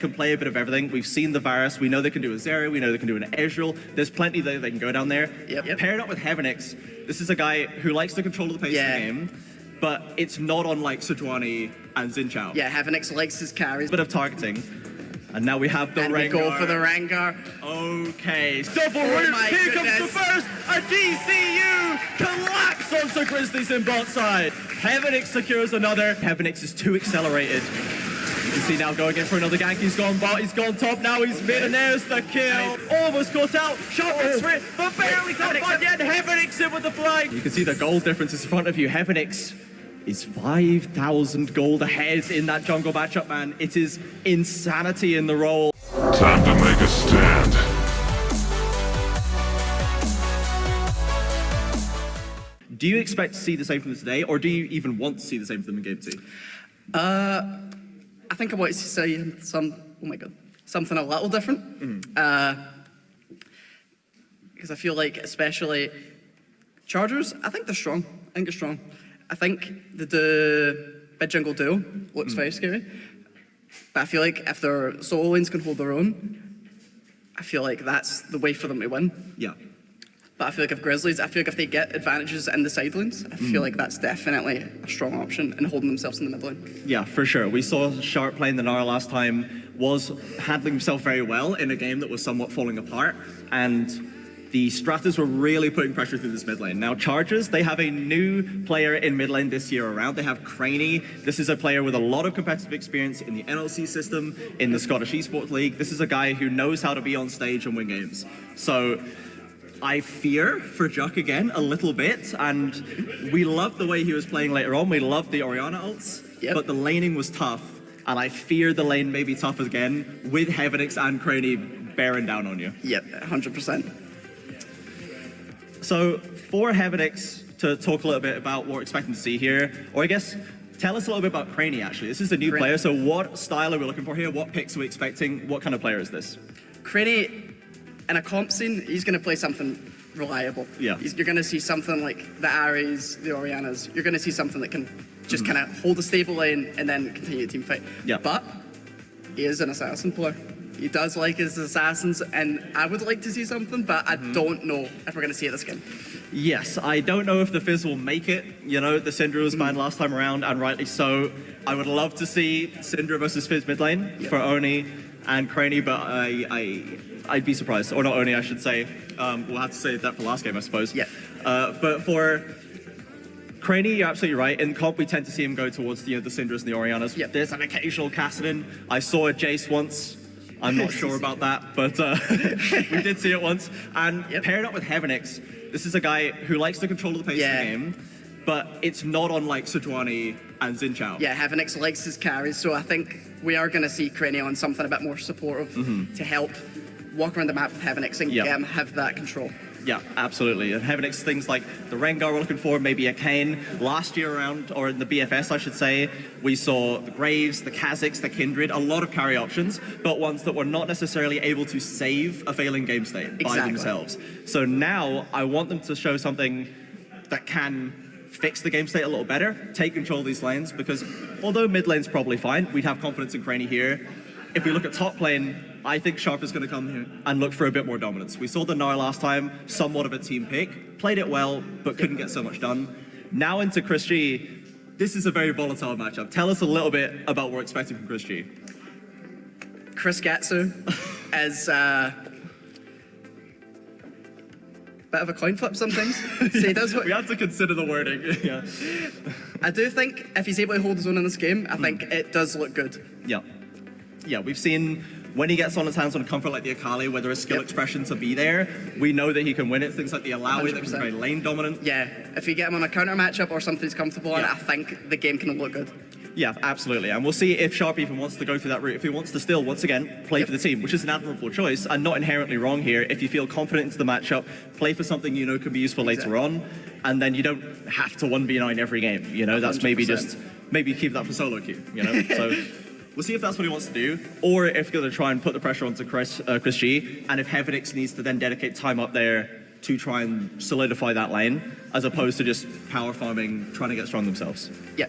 can play a bit of everything. We've seen the Varus, we know they can do a Zeri, we know they can do an Ezreal. There's plenty that they can go down there. Yep. Paired up with Heavenix, this is a guy who likes to control the pace of the game, but it's not unlike Sejuani and Xin Zhao. Yeah, Heavenix likes his carries. Bit of targeting. And now we have the Rengar. We go for the Rengar. Okay, double root. Here comes the first. A DCU collapse onto Grizzlies in bot side. Heavenix secures another. Heavenix is too accelerated. You can see now going in for another gank. He's gone bot, he's gone top, now he's mid, and there's the kill. Almost caught out. Sharp gets for it, but barely caught bot yet. Heavenix in with the flag. You can see the gold differences in front of you. Heavenix is 5,000 gold ahead in that jungle matchup, man. It is insanity in the role. Time to make a stand. Do you expect to see the same from them today, or do you even want to see the same from them in Game 2? I think I wanted to say something a little different. Because I feel like, especially Chargers, I think they're strong. I think they're strong. I think the mid jungle duo looks very scary. But I feel like if their solo lanes can hold their own, I feel like that's the way for them to win. Yeah. But I feel like I feel like if they get advantages in the side lanes, I feel like that's definitely a strong option in holding themselves in the mid lane. Yeah, for sure. We saw Sharp playing the Nara last time, was handling himself very well in a game that was somewhat falling apart, and the Stratas were really putting pressure through this mid lane. Now, Chargers, they have a new player in mid lane this year around. They have Craney. This is a player with a lot of competitive experience in the NLC system, in the Scottish Esports League. This is a guy who knows how to be on stage and win games. So I fear for ChargeUK again a little bit, and we loved the way he was playing later on. We loved the Orianna ults, but the laning was tough, and I fear the lane may be tough again with Heavenix and Craney bearing down on you. Yep, 100%. So for Heavenix to talk a little bit about what we're expecting to see here, or I guess tell us a little bit about Craney actually. This is a new player, so what style are we looking for here? What picks are we expecting? What kind of player is this? Craney, in a comp scene, he's going to play something reliable. Yeah. You're going to see something like the Ares, the Oriannas. You're going to see something that can just kind of hold a stable lane and then continue to team fight. Yeah. But he is an assassin player. He does like his assassins, and I would like to see something, but I don't know if we're going to see it this game. Yes, I don't know if the Fizz will make it. You know, the Syndra was banned last time around, and rightly so. I would love to see Syndra versus Fizz mid lane for Oni and Craney, but I'd be surprised. Or not Oni, I should say. We'll have to say that for last game, I suppose. Yeah. But for Craney, you're absolutely right. In comp, we tend to see him go towards the Syndras and the Oriannas. Yep. There's an occasional Kassadin. I saw a Jace once. I'm not sure about that, but we did see it once. And paired up with Heavenix, this is a guy who likes to control the pace of the game, but it's not unlike Sejuani and Xin Zhao. Yeah, Heavenix likes his carries, so I think we are going to see Craney on something a bit more supportive to help walk around the map with Heavenix and have that control. Yeah, absolutely. And Heavenix, things like the Rengar we're looking for, maybe a Kayn. Last year around, or in the BFS I should say, we saw the Graves, the Kha'Zix, the Kindred, a lot of carry options, but ones that were not necessarily able to save a failing game state by themselves. So now I want them to show something that can fix the game state a little better, take control of these lanes, because although mid lane's probably fine, we'd have confidence in Craney here. If we look at top lane, I think Sharp is going to come here and look for a bit more dominance. We saw the Gnar last time, somewhat of a team pick, played it well, but couldn't get so much done. Now into Chris G, this is a very volatile matchup. Tell us a little bit about what we're expecting from Chris G. Chris Gatsu is a bit of a coin flip sometimes. So he does what, we have to consider the wording. Yeah. I do think if he's able to hold his own in this game, I think it does look good. Yeah. Yeah, we've seen when he gets on his hands on a comfort like the Akali, where there is skill expression to be there, we know that he can win it. Things like the Alawi that can be very lane dominant. Yeah, if you get him on a counter matchup or something he's comfortable on, I think the game can look good. Yeah, absolutely. And we'll see if Sharp even wants to go through that route. If he wants to still, once again, play for the team, which is an admirable choice and not inherently wrong here. If you feel confident into the matchup, play for something you know can be useful later on, and then you don't have to 1v9 every game. You know, that's 100%. maybe keep that for solo queue, you know? So we'll see if that's what he wants to do, or if he's going to try and put the pressure onto Chris G, and if Heavenix needs to then dedicate time up there to try and solidify that lane, as opposed to just power farming, trying to get strong themselves. Yeah.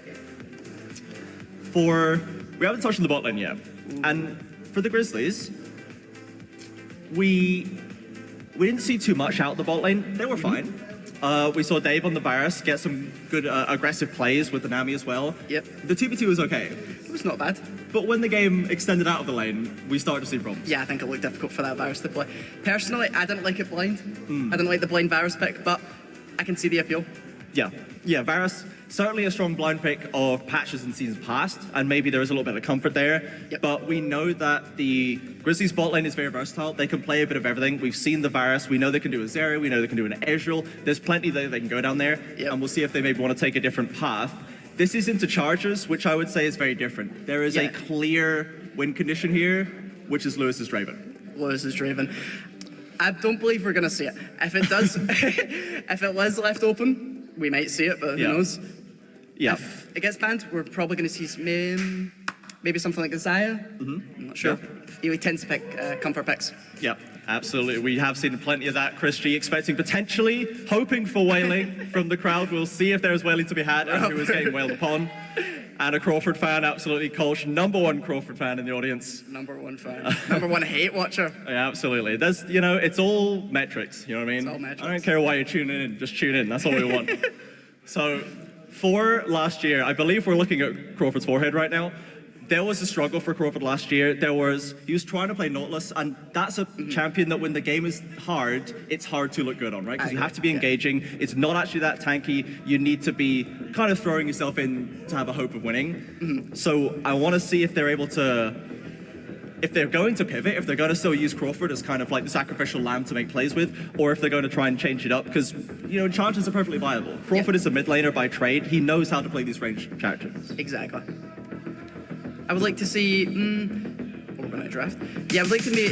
We haven't touched on the bot lane yet, and For the Grizzlies, we didn't see too much out the bot lane. They were fine. We saw Dave on the Varus get some good aggressive plays with the Nami as well. Yep. The 2v2 was okay. It was not bad. But when the game extended out of the lane, we started to see problems. Yeah, I think it looked difficult for that Varus to play. Personally, I didn't like it blind. I didn't like the blind Varus pick, but I can see the appeal. Yeah, Varus, certainly a strong blind pick of patches in seasons past, and maybe there is a little bit of comfort there. Yep. But But we know that the Grizzlies bot lane is very versatile. They can play a bit of everything. We've seen the Varus. We know they can do a Zeri. We know they can do an Ezreal. There's plenty that they can go down there, Yep. and we'll see if they maybe want to take a different path. This is into Chargers, which I would say is very different. There is a Yeah. clear win condition here, which is Lewis's Draven. Lewis is Draven. I don't believe we're going to see it. If it does, if it was left open, we might see it, but who Yeah. knows? Yeah. If it gets banned, we're probably going to see maybe something like Zaya. I'm not sure. He tends to pick comfort picks. Yeah, absolutely. We have seen plenty of that. Chris G expecting, potentially, hoping for wailing from the crowd. We'll see if there's wailing to be had and who is getting wailed upon. And a Crawford fan, absolutely. Kolsch, #1 Crawford fan in the audience. #1 fan. #1 hate watcher. Yeah, absolutely. There's, it's all metrics, you know what I mean? It's all metrics. I don't care why you're tuning in, just tune in. That's all we want. So, for last year, I believe we're looking at Crawford's forehead right now. There was a struggle for Crawford last year. He was trying to play Nautilus, and that's a champion that when the game is hard, it's hard to look good on, right? Because you have to be engaging. It's not actually that tanky. You need to be kind of throwing yourself in to have a hope of winning. So I want to see if they're able to, if they're going to pivot, if they're going to still use Crawford as kind of like the sacrificial lamb to make plays with, or if they're going to try and change it up, because, charges are perfectly viable. Crawford is a mid laner by trade. He knows how to play these ranged characters. Exactly. I would like to see. We're going to draft. Yeah, I would like to meet.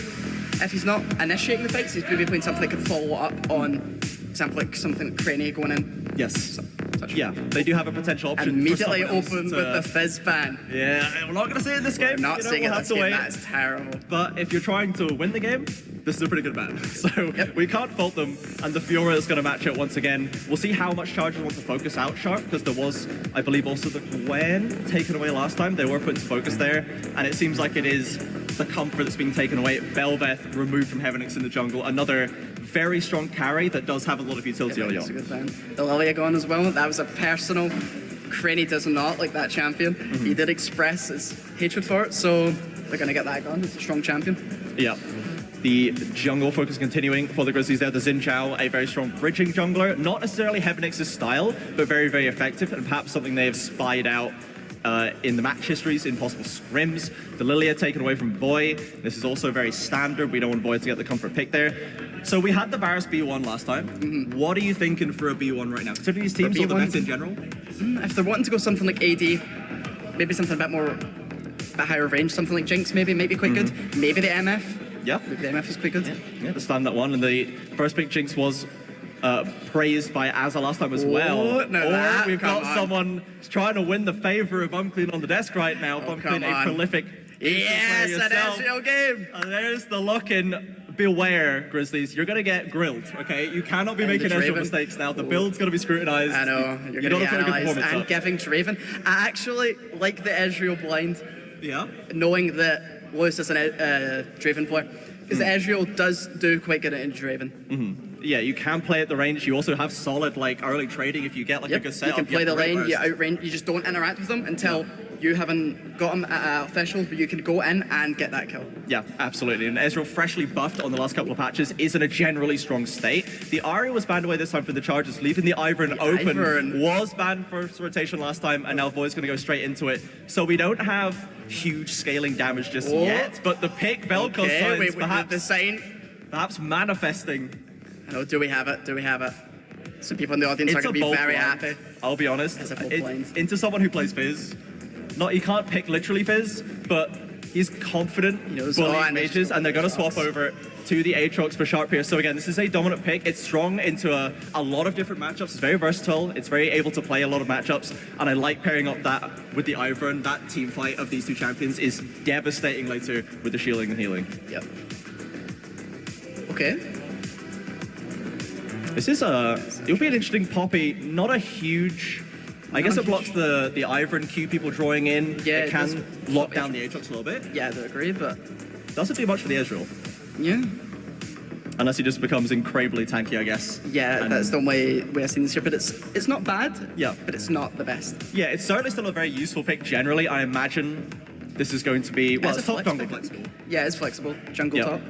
If he's not initiating the fights, he's maybe playing something that could follow up on, for example, like something like Cranny going in. Yes. Yeah, they do have a potential option. Immediately for someone else open with the fizz ban. Yeah, we're not going to see it in this game. We're not seeing we'll it have this to game. wait. That is terrible. But if you're trying to win the game, this is a pretty good ban. So we can't fault them. And the Fiora is going to match it once again. We'll see how much Chargers want to focus out Sharp, because there was, I believe, also the Gwen taken away last time. They were put into focus there. And it seems like it is the comfort that's being taken away. Belveth removed from Heavenix in the jungle. Another very strong carry that does have a lot of utility early That's a on. good ban. The Lilia gone as well. That was a personal. Cranny does not like that champion. He did express his hatred for it, so they're going to get that gone. It's a strong champion. Yeah. The jungle focus continuing for the Grizzlies there. The Xin Zhao, a very strong bridging jungler. Not necessarily Heavenix's style, but very, very effective, and perhaps something they have spied out in the match histories, in possible scrims. The Lilia taken away from Voy. This is also very standard. We don't want Voy to get the comfort pick there. So we had the Varus B1 last time. What are you thinking for a B1 right now? Considering these teams or the meta in general? If they're wanting to go something like AD, maybe something a bit higher range, something like Jinx maybe might be quite good. Maybe the MF. Yeah. Maybe the MF is quite good. Yeah, the stand that one. And the first pick Jinx was praised by Azza last time as well. No, we've got someone trying to win the favor of Unclean on the desk right now. Unclean, a prolific. Yes, an yourself. Ezreal game. And there's the lock-in. Beware, Grizzlies, you're going to get grilled, okay? You cannot be making Ezreal mistakes now. The build's going to be scrutinized. I know, you're going to be analysed and giving Draven. I actually like the Ezreal blind. Yeah? Knowing that Lewis is a Draven player. Because Ezreal does do quite good at Draven. Yeah, you can play at the range. You also have solid, early trading if you get, a good setup. You can play the lane, you outrange, you just don't interact with them until you haven't got them at officials, but you can go in and get that kill. Yeah, absolutely. And Ezreal, freshly buffed on the last couple of patches, is in a generally strong state. The Ahri was banned away this time for the Chargers, leaving the Ivern open. Ivern Was banned for rotation last time, and now Void's going to go straight into it. So we don't have huge scaling damage just yet, but the pick Vel'Koz signs, perhaps, the sign. Perhaps manifesting. I know, do we have it? Do we have it? Some people in the audience are going to be very happy. I'll be honest. It's a bold blind. Into someone who plays Fizz. He can't pick literally Fizz, but he's confident bullying mages, and they're going to swap over to the Aatrox for Sharp here. So again, this is a dominant pick. It's strong into a lot of different matchups. It's very versatile. It's very able to play a lot of matchups, and I like pairing up that with the Ivern. That team fight of these two champions is devastating later with the shielding and healing. Yep. Okay. This is it'll be an interesting poppy. Not a huge. I guess it blocks the Ivern Q people drawing in. Yeah, it can lock down the Aatrox a little bit. Yeah, I do agree, but doesn't do much for the Ezreal. Yeah. Unless he just becomes incredibly tanky, I guess. Yeah, And that's the only way I've seen this year, but it's not bad. Yeah. But it's not the best. Yeah, it's certainly still a very useful pick generally. I imagine this is going to be, well, it's top jungle flexible. Yeah, it's flexible. Jungle Yeah. top.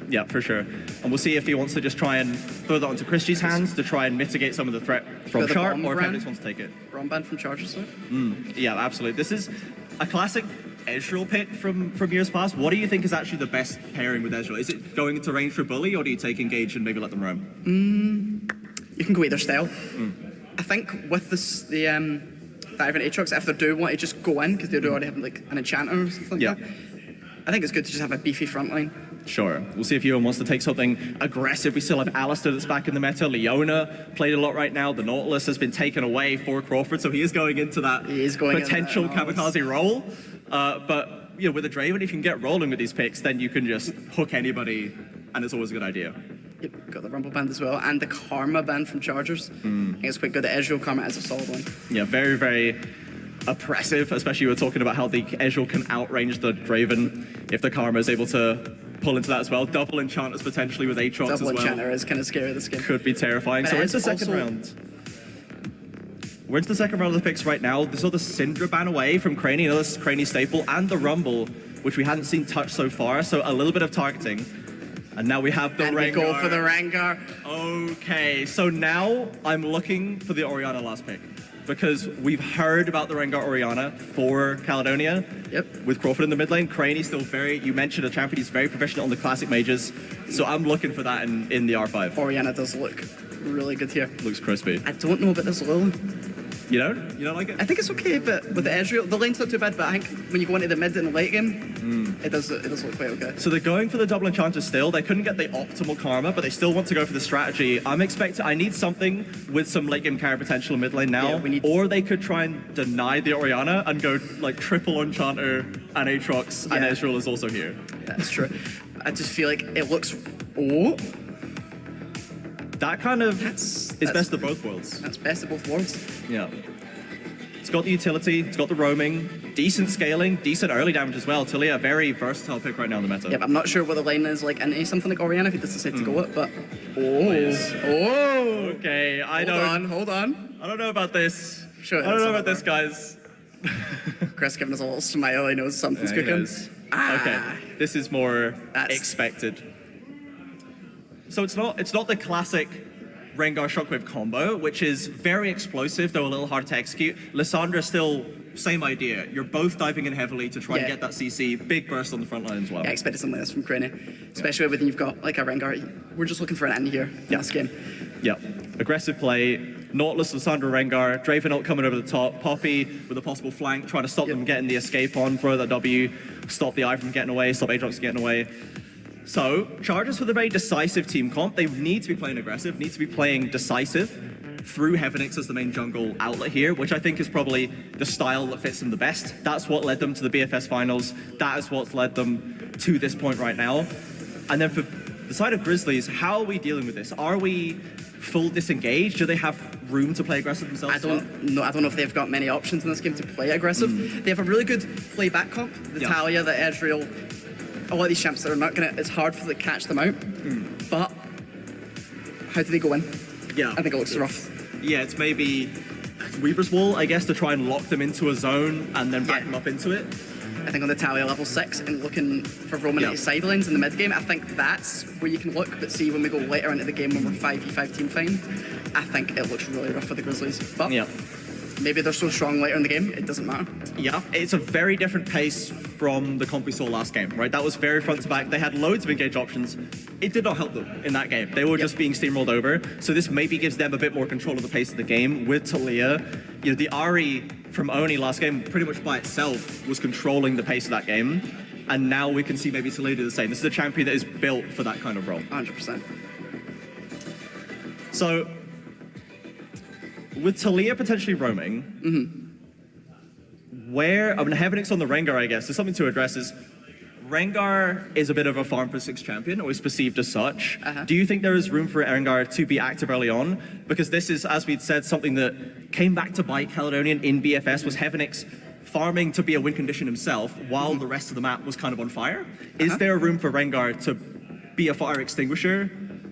Yeah, for sure. And we'll see if he wants to just try and throw that onto Christie's hands to try and mitigate some of the threat from the Char, bomb or if brand. Hendrix wants to take it. Wrong band from Chargers, so. Yeah, absolutely. This is a classic Ezreal pick from years past. What do you think is actually the best pairing with Ezreal? Is it going into range for Bully, or do you take Engage and maybe let them roam? You can go either style. I think with this, the Dive and Aatrox, if they do want to just go in, because they do already have like an enchanter or something like Yeah. that, I think it's good to just have a beefy front line. Sure. We'll see if Ewan wants to take something aggressive. We still have Alistair that's back in the meta. Leona played a lot right now. The Nautilus has been taken away for Crawford, so he is going into that He is going into potential that kamikaze role. But you know, with a Draven, if you can get rolling with these picks, then you can just hook anybody, and it's always a good idea. Yep, got the Rumble band as well, and the Karma band from Chargers. I think it's quite good. The Ezreal Karma is a solid one. Yeah, very, very oppressive, especially we were talking about how the Ezreal can outrange the Draven if the Karma is able to pull into that as well. Double enchanters potentially with Aatrox as Double well. enchanter is kind of scary this game. Could be terrifying. But So it we're into the is second also- round. We're into the second round of the picks right now. This is the Syndra ban away from Craney, another Craney staple, and the Rumble, which we hadn't seen touch so far. So a little bit of targeting. And now we have the And Rengar. we go for the Rengar. Okay, so now I'm looking for the Orianna last pick. Because we've heard about the Rengar Orianna for Caledonia. Yep. With Crawford in the mid lane. Craney's still very, you mentioned a champion, he's very proficient on the classic mages. So I'm looking for that in the R5. Orianna does look really good here. Looks crispy. I don't know about this Lily. You don't? You don't like it? I think it's okay, but with the Ezreal, the lane's not too bad, but I think when you go into the mid and the late game, it does look quite okay. So they're going for the double enchanter still. They couldn't get the optimal karma, but they still want to go for the strategy. I need something with some late game carry potential in mid lane now. Yeah, we need- Or they could try and deny the Orianna and go like triple enchanter and Aatrox, and Yeah. Ezreal is also here. That's true. I just feel like it looks. Oh, That kind of That's- is that's- best of both worlds. that's best of both worlds. Yeah. It's got the utility, it's got the roaming, decent scaling, decent early damage as well. Talia, a very versatile pick right now in the meta. Yeah, but I'm not sure what the lane is like into something like Orianna if he does decide to go it, but. Yes. Oh! Okay, I don't Hold on. know about this. Sure, I don't it's know all about this, over. guys. Chris giving us a little smile, he knows something's Yeah, he cooking. knows. Ah. Okay, this is more That's- expected. So it's not the classic Rengar Shockwave combo, which is very explosive, though a little hard to execute. Lissandra still, same idea. You're both diving in heavily to try and Yeah. get that CC. Big burst on the front line as well. Yeah, I expected something like this from Craney, especially when you've got like a Rengar. We're just looking for an end here in this game. Yeah, aggressive play. Nautilus, Lissandra, Rengar, Draven ult coming over the top. Poppy with a possible flank, trying to stop them getting the escape on, throw that W, stop the Eye from getting away, stop Aatrox from getting away. So, Chargers with a very decisive team comp. They need to be playing aggressive, need to be playing decisive through Heavenix as the main jungle outlet here, which I think is probably the style that fits them the best. That's what led them to the BFS Finals. That is what's led them to this point right now. And then for the side of Grizzlies, how are we dealing with this? Are we full disengaged? Do they have room to play aggressive themselves? I don't know if they've got many options in this game to play aggressive. They have a really good play back comp. The Yeah. Talia, the Ezreal, a lot of these champs that are not gonna. It's hard for them to catch them out. But how do they go in? Yeah. I think it looks rough. Yeah, it's maybe Weaver's Wall, I guess, to try and lock them into a zone and then back Yeah. them up into it. I think on the Talia level 6 and looking for roaming Yeah. at side lanes in the mid game, I think that's where you can look. But see, when we go later into the game when we're 5v5 team fighting, I think it looks really rough for the Grizzlies. But Yeah. maybe they're so strong later in the game, it doesn't matter. Yeah, it's a very different pace from the comp we saw last game, right? That was very front to back. They had loads of engage options. It did not help them in that game. They were just being steamrolled over. So this maybe gives them a bit more control of the pace of the game with Talia. You know, the Ahri from Oni last game pretty much by itself was controlling the pace of that game. And now we can see maybe Talia do the same. This is a champion that is built for that kind of role. 100%. So, with Talia potentially roaming, Heavenix on the Rengar, I guess, there's something to address is Rengar is a bit of a farm for 6 champion, or is perceived as such. Do you think there is room for Rengar to be active early on? Because this is, as we'd said, something that came back to bite Caledonian in BFS was Heavenix farming to be a win condition himself while the rest of the map was kind of on fire. Is there room for Rengar to be a fire extinguisher,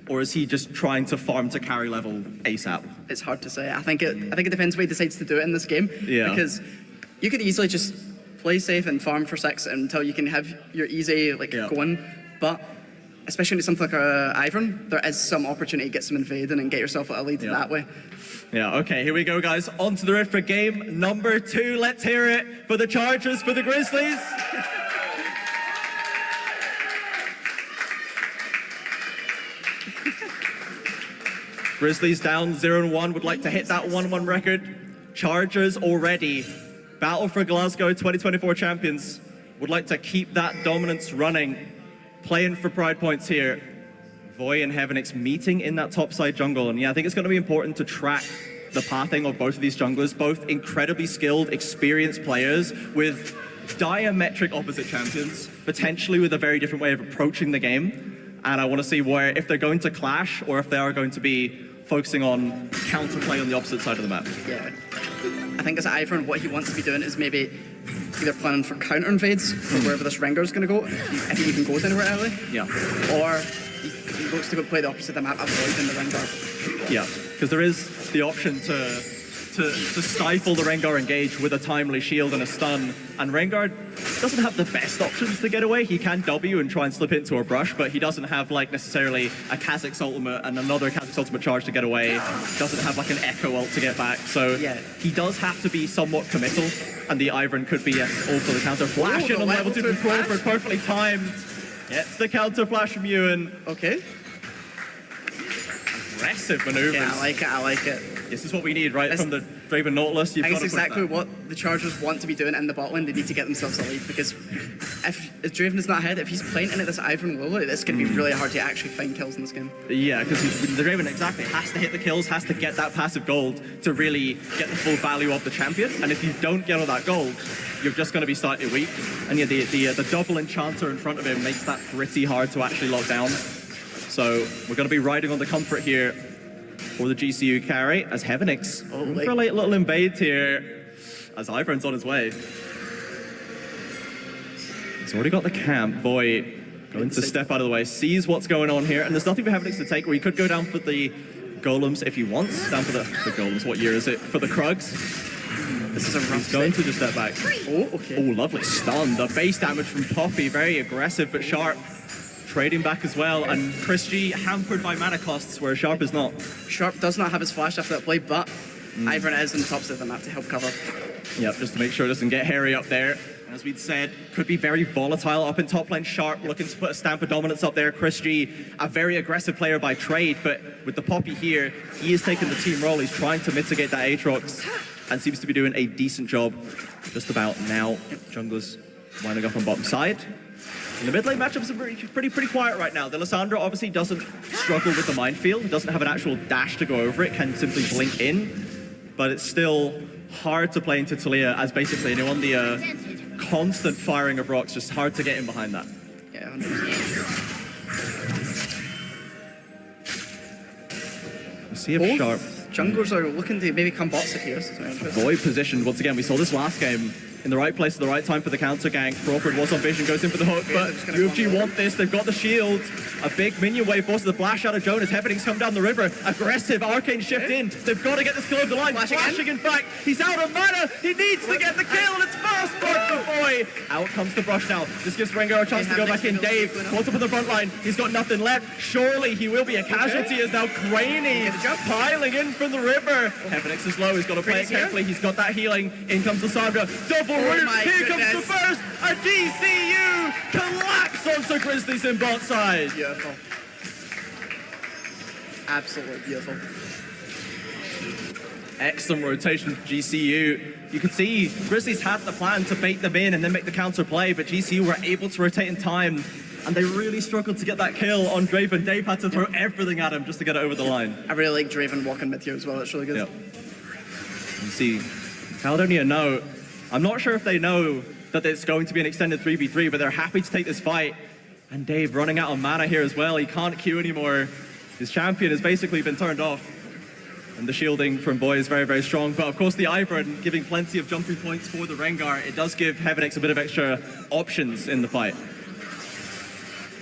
or is he just trying to farm to carry level ASAP? It's hard to say. I think it depends what he decides to do it in this game. Yeah. Because you could easily just play safe and farm for 6 until you can have your easy going. But especially when it's something like Ivern, there is some opportunity to get some invading and get yourself a lead that way. Yeah, okay, here we go, guys. On to the Rift for game number 2. Let's hear it for the Chargers, for the Grizzlies. Grizzlies down 0-1, would like to hit that 1-1 record. Chargers already, Battle for Glasgow 2024 champions, would like to keep that dominance running. Playing for pride points here. Voy and Heavenix meeting in that topside jungle. And yeah, I think it's going to be important to track the pathing of both of these junglers, both incredibly skilled, experienced players with diametric opposite champions, potentially with a very different way of approaching the game. And I want to see where, if they're going to clash or if they are going to be focusing on counterplay on the opposite side of the map. Yeah. I think as Ivern, what he wants to be doing is maybe either planning for counter invades for wherever this Rengar is going to go, if he even goes anywhere early. Yeah. Or he looks to go play the opposite of the map, avoiding the Rengar. Yeah, because there is the option to stifle the Rengar engage with a timely shield and a stun, and Rengar doesn't have the best options to get away. He can W and try and slip into a brush, but he doesn't have like necessarily a Kha'Zix ultimate and another Kha'Zix ultimate charge to get away. Doesn't have like an Echo ult to get back, so he does have to be somewhat committal, and the Ivern could be all for the counter flash in on level 2 from Crawford, perfectly timed. Gets the counter flash from Ewan. Okay. Aggressive maneuvers. Yeah, I like it. This is what we need, right, from the Draven Nautilus. I think it's exactly what the Chargers want to be doing in the bot lane. They need to get themselves a lead, because if Draven is not ahead, if he's playing into this Ivern Lulu, it's going to be really hard to actually find kills in this game. Yeah, because the Draven exactly has to hit the kills, has to get that passive gold to really get the full value of the champion. And if you don't get all that gold, you're just going to be slightly weak. And yeah, the double enchanter in front of him makes that pretty hard to actually lock down. So we're going to be riding on the comfort here for the GCU carry as Heavenix for a late little invade here as Ivern's on his way. He's already got the camp. Voy going to step out of the way, sees what's going on here, and there's nothing for Heavenix to take, where he could go down for the golems if he wants. Down for the golems, what year is it? For the Krugs. This is a rough He's going to just step back. Oh, okay. Oh, lovely stun. The base damage from Poppy, very aggressive but sharp. Trading back as well, and Chris G hampered by mana costs, where Sharp is not. Sharp does not have his flash after that play, but Ivern is on the top side of the map to help cover. Yep, just to make sure it doesn't get hairy up there. As we'd said, could be very volatile up in top lane. Sharp looking to put a stamp of dominance up there. Chris G, a very aggressive player by trade, but with the Poppy here, he is taking the team role. He's trying to mitigate that Aatrox and seems to be doing a decent job just about now. Junglers winding up on bottom side. In the mid lane matchups are pretty quiet right now. The Lissandra obviously doesn't struggle with the minefield. It doesn't have an actual dash to go over it, can simply blink in. But it's still hard to play into Talia as basically, you know, on the constant firing of rocks, just hard to get in behind that. Yeah, 100%. We'll see if Sharp... Junglers are looking to maybe come bots here. So Voy positioned once again. We saw this last game. In the right place at the right time for the counter gank. Crawford was on vision, goes in for the hook, but UFG want this. They've got the shield. A big minion wave forces the flash out of Jonas. Heavenix come down the river. Aggressive arcane shift in. They've got to get this kill over the line. Flashing in fact. He's out of mana. He needs to get the kill, and it's first blood for Voy. Out comes the brush now. This gives Rengar a chance to go back in. Dave caught up in the front line. He's got nothing left. Surely he will be a casualty as now Craney piling in from the river. Heavenix is low. He's got to play it carefully. He's got that healing. In comes Lissandra. Double root. Here comes the first. A GCU collapse onto Grizzlies in bot side. Beautiful. Absolutely beautiful. Excellent rotation for GCU. You can see Grizzlies had the plan to bait them in and then make the counter play, but GCU were able to rotate in time, and they really struggled to get that kill on Draven. Dave had to throw everything at him just to get it over the line. I really like Draven walking mid here as well. It's really good. Yep. You see, Caledonia know. I'm not sure if they know that it's going to be an extended 3v3, but they're happy to take this fight. And Dave running out of mana here as well. He can't queue anymore. His champion has basically been turned off. And the shielding from Boy is very, very strong. But of course, the Ivern giving plenty of jumping points for the Rengar. It does give Heavenix a bit of extra options in the fight.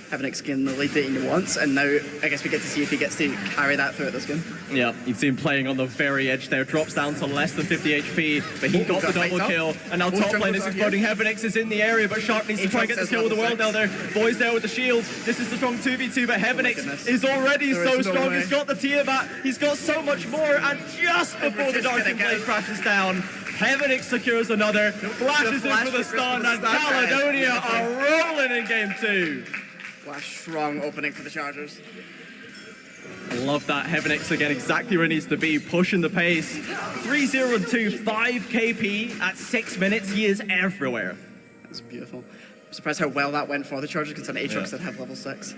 Heavenix getting the lead that he wants, and now I guess we get to see if he gets to carry that throughout this game. Yeah, you see him playing on the very edge there. Drops down to less than 50 HP, but he got the double kill. And now top lane is exploding. Heavenix is in the area, but Sharp needs to try and get the kill with the world down there. Boy's there with the shield. This is the strong 2v2, but Heavenix is already so strong. He's got the Tiamat. He's got so much more, and just before the Dark Blade crashes down, Heavenix secures another, flashes in for the stun, and Caledonia are rolling in game 2. What a strong opening for the Chargers. I love that. Heavenix again, exactly where he needs to be, pushing the pace. 3-0-2, 5 KP at 6 minutes. He is everywhere. That's beautiful. I'm surprised how well that went for the Chargers, considering Aatrox did have level 6.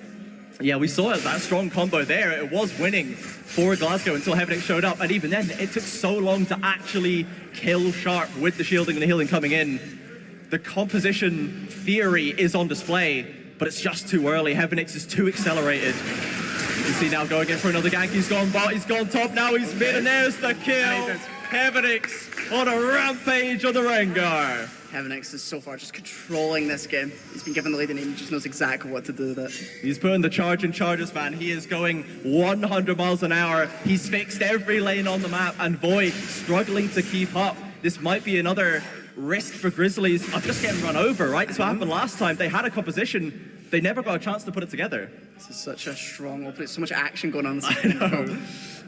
Yeah, we saw that strong combo there. It was winning for Glasgow until Heavenix showed up. And even then, it took so long to actually kill Sharp with the shielding and the healing coming in. The composition theory is on display, but it's just too early. Heavenix is too accelerated. You can see now going in for another gank. He's gone bot, he's gone top now, he's mid, and there's the kill. Heavenix on a rampage on the Rengar. Heavenix is so far just controlling this game. He's been given the lead and he just knows exactly what to do with it. He's putting the charge in Chargers, man. He is going 100 miles an hour. He's fixed every lane on the map, and Void struggling to keep up. This might be another risk for Grizzlies of just getting run over, right? That's what happened last time. They had a composition. They never got a chance to put it together. This is such a strong opening. So much action going on. I know.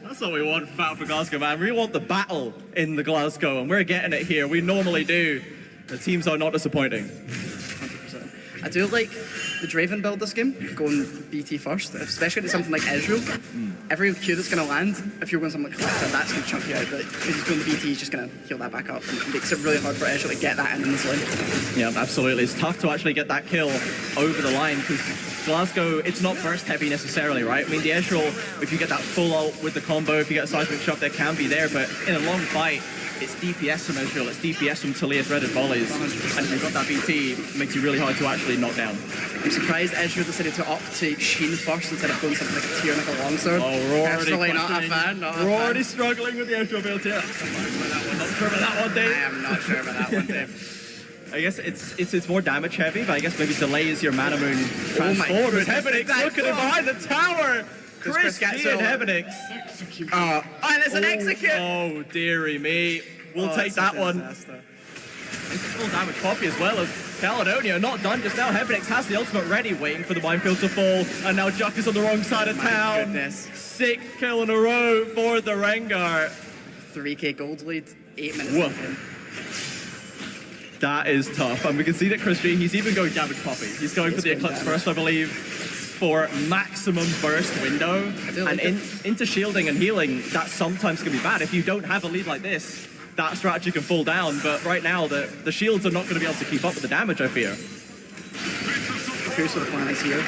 That's what we want from Battle for Glasgow, man. We want the battle in the Glasgow, and we're getting it here. We normally do. The teams are not disappointing. 100%. I do like the Draven build this game, going BT first, especially in something like Ezreal. Every Q that's going to land, if you're going something like Collector, that's going to chunk you out. But if he's going to BT, he's just going to heal that back up, and it makes it really hard for Ezreal to get that in this lane. Yeah, absolutely. It's tough to actually get that kill over the line, because Glasgow, it's not burst heavy necessarily, right? I mean, the Ezreal, if you get that full ult with the combo, if you get a seismic shot, there can be there, but in a long fight, it's DPS from Ezreal, it's DPS from Talia threaded volleys, and if you've got that BT, it makes you really hard to actually knock down. I'm surprised Ezreal decided to opt to Sheen first instead of going something like a tier like a longsword. Oh, we're already Personally, not a fan. We're already struggling with the Ezreal build here. Not sure about that one, Dave. I am not sure about that one, Dave. I guess it's more damage heavy, but I guess maybe delays your mana moon transform. As Heavenix looking in behind the tower. Chris G and Heavenix. Oh, and it's an execute. Oh, dearie me. We'll take that one. It's full damage Poppy as well as Caledonia. Not done just now. Heavenix has the ultimate ready, waiting for the minefield to fall. And now Juck is on the wrong side of town. Goodness. 6th kill in a row for the Rengar. 3k gold lead, 8 minutes in. That is tough. And we can see that Chris G, he's even going damage Poppy. He's going for the Eclipse first, I believe, for maximum burst window. And into shielding and healing, that sometimes can be bad. If you don't have a lead like this, that strategy can fall down. But right now, the shields are not going to be able to keep up with the damage, I fear. Here's what the plan is here.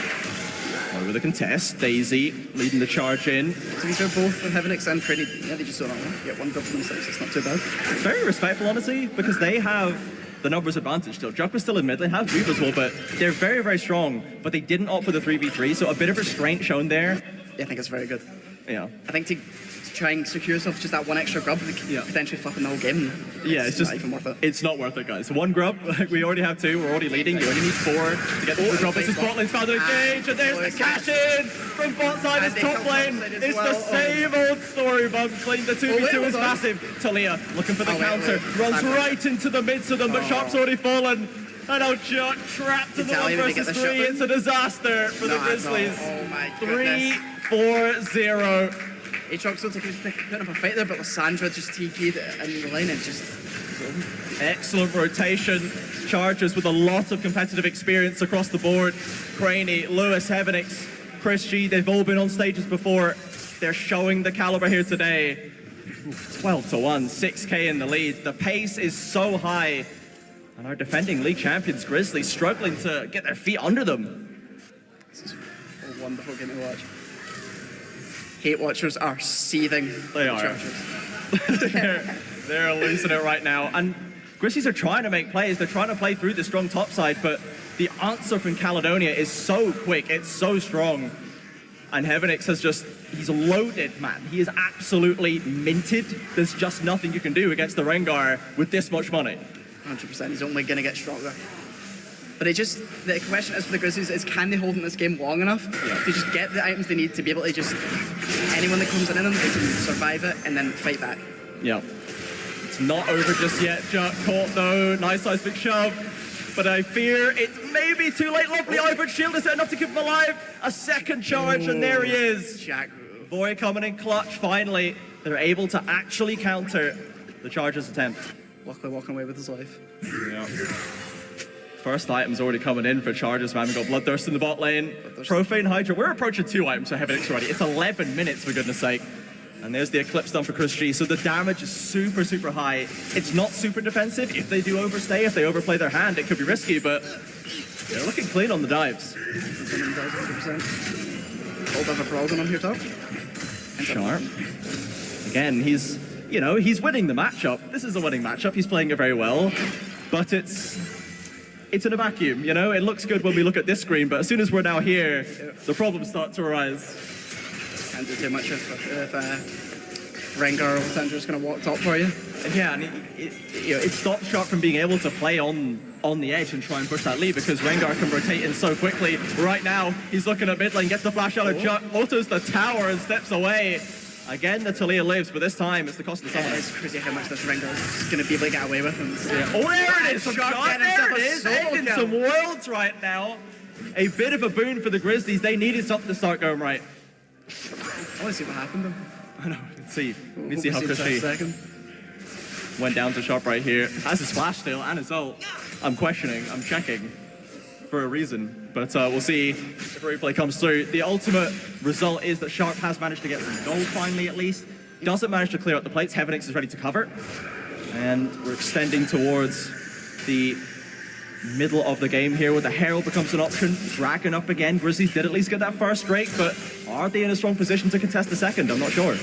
Over the contest, Daisy leading the charge in. To be fair, both Heavenix and Freddy, yeah, they just don't get one drop for themselves. It's not too bad. It's very respectful, honestly, because they have the numbers advantage still. Juck was still in mid lane, have Juve as well, but they're very, very strong. But they didn't opt for the 3v3, so a bit of restraint shown there. Yeah, I think it's very good. Yeah. I think to try and secure yourself just that one extra grub, they could potentially flipping the whole game. Yeah, it's just not even worth it. It's not worth it, guys. One grub, like we already have 2, we're already leading. You only need 4 to get the grub. This is bot lane's found to engage, and there's the cash in from bot side. It's top lane. It's the same old story, but the 2v2 is massive. Talia looking for the counter, runs right into the midst of them, but Sharp's already fallen. And now Juck trapped in the 1 versus 3. It's a disaster for the Grizzlies. Oh my goodness. 3-4-0. Aatrox still putting up a fight there, but Lissandra just TP'd in the lane and just... Excellent rotation. Chargers with a lot of competitive experience across the board. Craney, Lewis, Heavenix, Chris G, they've all been on stages before. They're showing the caliber here today. 12-1, 6k in the lead. The pace is so high. And our defending league champions, Grizzlies, struggling to get their feet under them. This is a wonderful game to watch. Hate watchers are seething. They are. They're losing it right now. And Grizzlies are trying to make plays. They're trying to play through the strong top side, but the answer from Caledonia is so quick. It's so strong. And Heavenix has just, he's loaded, man. He is absolutely minted. There's just nothing you can do against the Rengar with this much money. 100%, he's only going to get stronger. But the question is for the Grizzlies is, can they hold in this game long enough to just get the items they need to be able to just, anyone that comes in them, they can survive it and then fight back. Yeah. It's not over just yet. Caught though, nice seismic shove. But I fear it may be too late. Lovely Ivern shield is enough to keep him alive. A second charge, and there he is. Jack. Void coming in clutch, finally. They're able to actually counter the Chargers' attempt. Luckily walking away with his life. Yeah. First item's already coming in for Chargers, man. We've got Bloodthirst in the bot lane. Profane Hydra. We're approaching 2 items for Heavenix already. It's 11 minutes, for goodness sake. And there's the Eclipse done for Chris G. So the damage is super, super high. It's not super defensive. If they do overstay, if they overplay their hand, it could be risky, but they're looking clean on the dives. 100%. Hold up a Brawl on here top. Sharp. Again, he's winning the matchup. This is a winning matchup. He's playing it very well, but it's in a vacuum, It looks good when we look at this screen, but as soon as we're now here, the problems start to arise. Can't do too much if Rengar or Sandra's going to walk top for you. Yeah, and it stops Sharp from being able to play on the edge and try and push that lead because Rengar can rotate in so quickly. Right now, he's looking at mid lane, gets the flash out of Chuck, autos the tower and steps away. Again, the Talia lives, but this time it's the cost of the summon. It's crazy how much this Rengar is going to be able to get away with. And Oh, there it is! Sharp, there it is! Ending some worlds right now. A bit of a boon for the Grizzlies. They needed something to start going right. I want to see what happened then. I know, let's see. Let's see how Chris G went down to Sharp right here. Has his flash still and his ult. I'm questioning, I'm checking for a reason. But we'll see if the replay comes through. The ultimate result is that Sharp has managed to get some gold finally at least. Doesn't manage to clear out the plates. Heavenix is ready to cover. And we're extending towards the middle of the game here where the Herald becomes an option. Dragon up again. Grizzlies did at least get that first Drake, but are they in a strong position to contest the second? I'm not sure. I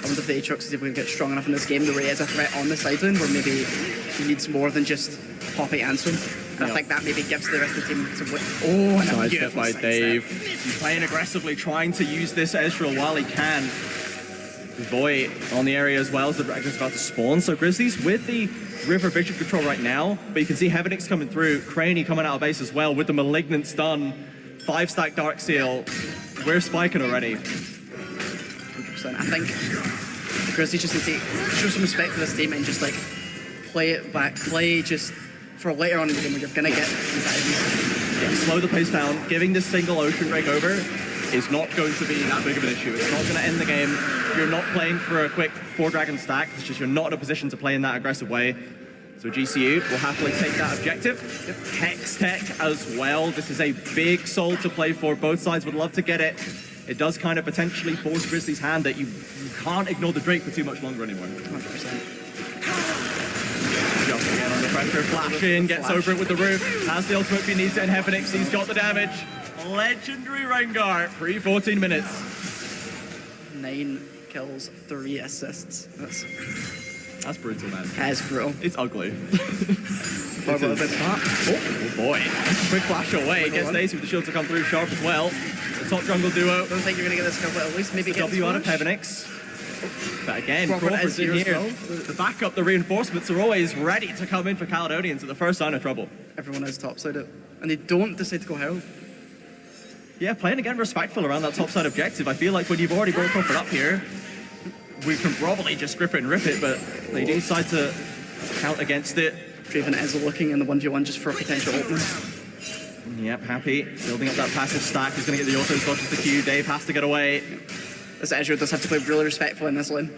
wonder if the Aatrox is able to get strong enough in this game where he is a threat on the sideline where maybe he needs more than just Poppy answering. And I think that maybe gives the rest of the team some win. Oh, and a beautiful by Dave. He's playing aggressively, trying to use this Ezreal while he can. Void on the area as well as the Dragon's about to spawn. So Grizzlies with the River Vision control right now, but you can see Heavenix coming through, Craney coming out of base as well with the Malignant stun, 5-stack Dark Seal. We're spiking already. 100%. I think the Grizzlies just need to show some respect for this team and just like play it back, play just for later on in the game where you're gonna get these items. Yeah, slow the pace down. Giving this single Ocean Drake over is not going to be that big of an issue. It's not going to end the game. You're not playing for a quick 4-dragon stack. It's just you're not in a position to play in that aggressive way. So GCU will happily take that objective. Hex Tech as well. This is a big soul to play for. Both sides would love to get it. It does kind of potentially force Grizzly's hand that you can't ignore the Drake for too much longer anymore. 100%. Just again under pressure, flash in, gets over it with the roof. Has the ultimate he needs it in Heavenix. He's got the damage. Legendary Rengar, pre-14 minutes. 9 kills, 3 assists. That's brutal, man. That's brutal. It's ugly. Oh boy. Quick flash away. Gets Stacy with the shield to come through. Sharp as well. The top jungle duo. Don't think you're going to get this kill, but at least maybe the get W out of Heavenix. But again, Crawford's in here. The backup, the reinforcements are always ready to come in for Caledonians at the first sign of trouble. Everyone is topside it. And they don't decide to go Herald. Yeah, playing again respectful around that topside objective. I feel like when you've already brought Crawford up here, we can probably just grip it and rip it, but they do decide to count against it. Draven is looking in the 1v1 just for a potential opening. Yep, happy. Building up that passive stack. He's going to get the auto dodges the Q. Dave has to get away. This Ezreal does have to play really respectful in this lane.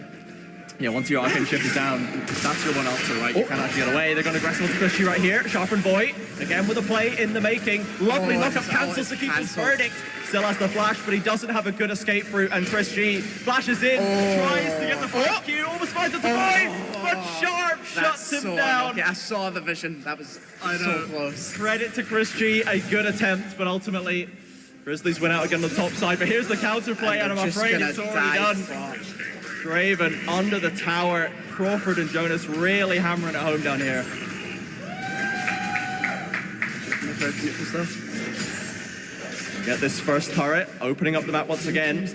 Yeah, once your arcane shift is down, that's your one answer, right? You can't actually get away. They're going to aggressive to Christy right here. Sharpen Void. Again with a play in the making. Lovely knock-up cancels to keep his verdict. Still has the flash, but he doesn't have a good escape route. And Chris G flashes in, tries to get the first Q, almost finds it to Void, but Sharp shuts him down. Okay, I saw the vision. That was so close. Credit to Chris G, a good attempt, but ultimately Grizzlies went out again on the top side. But here's the counterplay, and I'm afraid it's already done. Draven under the tower. Crawford and Jonas really hammering it home down here. Beautiful stuff. Get this first turret, opening up the map once again.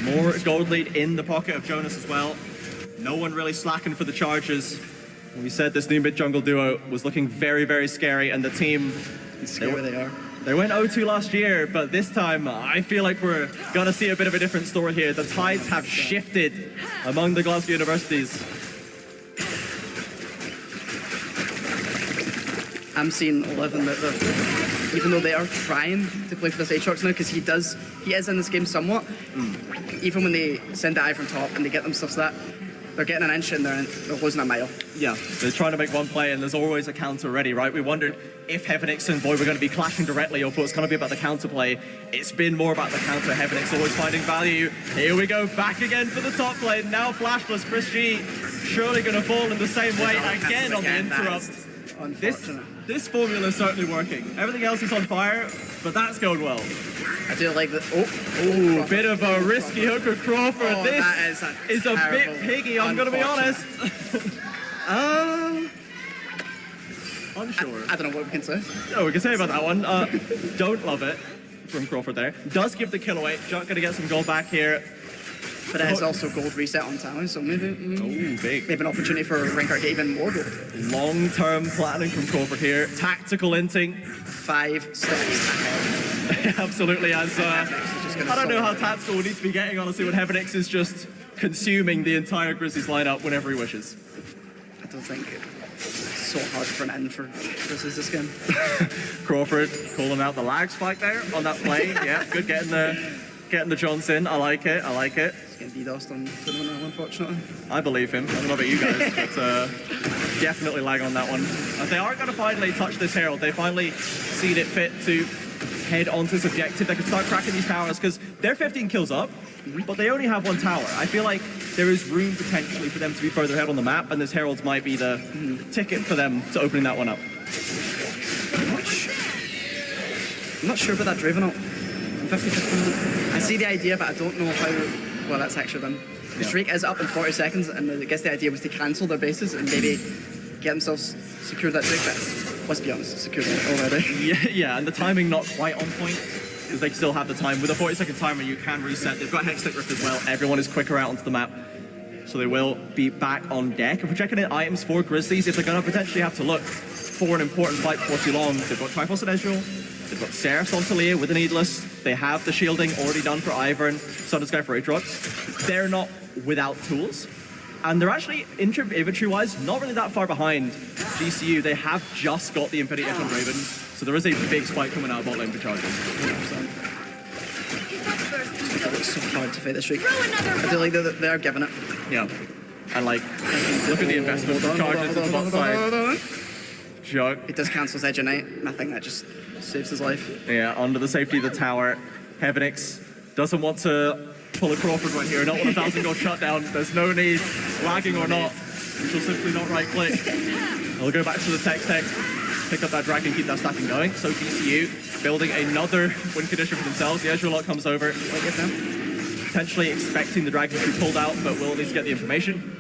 More gold lead in the pocket of Jonas as well. No one really slacking for the Chargers. We said this new mid-jungle duo was looking very, very scary, and the team... Scary they are. They went 0-2 last year, but this time I feel like we're gonna see a bit of a different story here. The tides have shifted among the Glasgow universities. I'm seeing 11 that even though they are trying to play for this Aatrox now, because he is in this game somewhat. Even when they send the eye from top and they get themselves that, they're getting an inch in there and they're losing a mile. Yeah, they're trying to make one play and there's always a counter ready, right? We wondered if Heavenix and Boy were going to be clashing directly or if it was going to be about the counter play. It's been more about the counter. Heavenix always finding value. Here we go, back again for the top lane. Now flashless, Chris G surely going to fall in the same way again on the interrupt. This formula is certainly working. Everything else is on fire, but that's going well. I do like that. Oh, bit of a risky hook with Crawford. Oh, this is a bit piggy, I'm going to be honest. Unsure. I don't know what we can say. No, we can say about that one. Don't love it from Crawford there. Does give the kill away. Juck going to get some gold back here. But it is also gold reset on talent, so maybe big. maybe an opportunity for Rengar to get even more gold. Long-term platinum from Crawford here. Tactical inting. 5 steps ahead. Absolutely, as I don't know how tactical we need to be getting, honestly, when Heavenix is just consuming the entire Grizzlies lineup whenever he wishes. I don't think it's so hard for an end for Grizzlies this game. Crawford calling out the lag spike there on that play. Yeah, good getting the Johns in. I like it. He's getting DDoSed on tournament now, unfortunately. I believe him. I don't know about you guys, but definitely lag on that one. They are going to finally touch this Herald. They finally seen it fit to head onto this objective. They can start cracking these towers because they're 15 kills up, but they only have 1 tower. I feel like there is room potentially for them to be further ahead on the map, and this Herald might be the ticket for them to opening that one up. I'm not sure about that Draven ult. 50-50. I see the idea, but I don't know how well that's actually done. The streak is up in 40 seconds, and I guess the idea was to cancel their bases and maybe get themselves secure that streak. But let's be honest, secure that already. Yeah, and the timing not quite on point because they still have the time. With a 40-second timer, you can reset. They've got Hextech Rift as well. Everyone is quicker out onto the map, so they will be back on deck. If we're checking in items for Grizzlies, if they're going to potentially have to look for an important fight before too long, they've got Triforce and Ezreal. They've got Seraphs on Talia with the Needless. They have the shielding already done for Ivern. Sun is going for Aatrox. They're not without tools. And they're actually, inventory-wise, not really that far behind GCU. They have just got the Infinity Edge on Raven. So there is a big spike coming out of bot lane for Chargers. 100%. It's so hard to fight this streak. I feel like they're giving it. Yeah. And like, look at the investment for Chargers on the bot side. Jug. It does cancel his Edge Ignite, and I think that just saves his life. Yeah, under the safety of the tower. Heavenix doesn't want to pull a Crawford right here, not want a 1,000 gold shutdown. There's no need, lagging or not. She'll simply not right click. They'll go back to the tech, pick up that dragon, keep that stacking going. So GCU building another win condition for themselves. The Ezreal lot comes over, potentially expecting the dragon to be pulled out, but will at least get the information.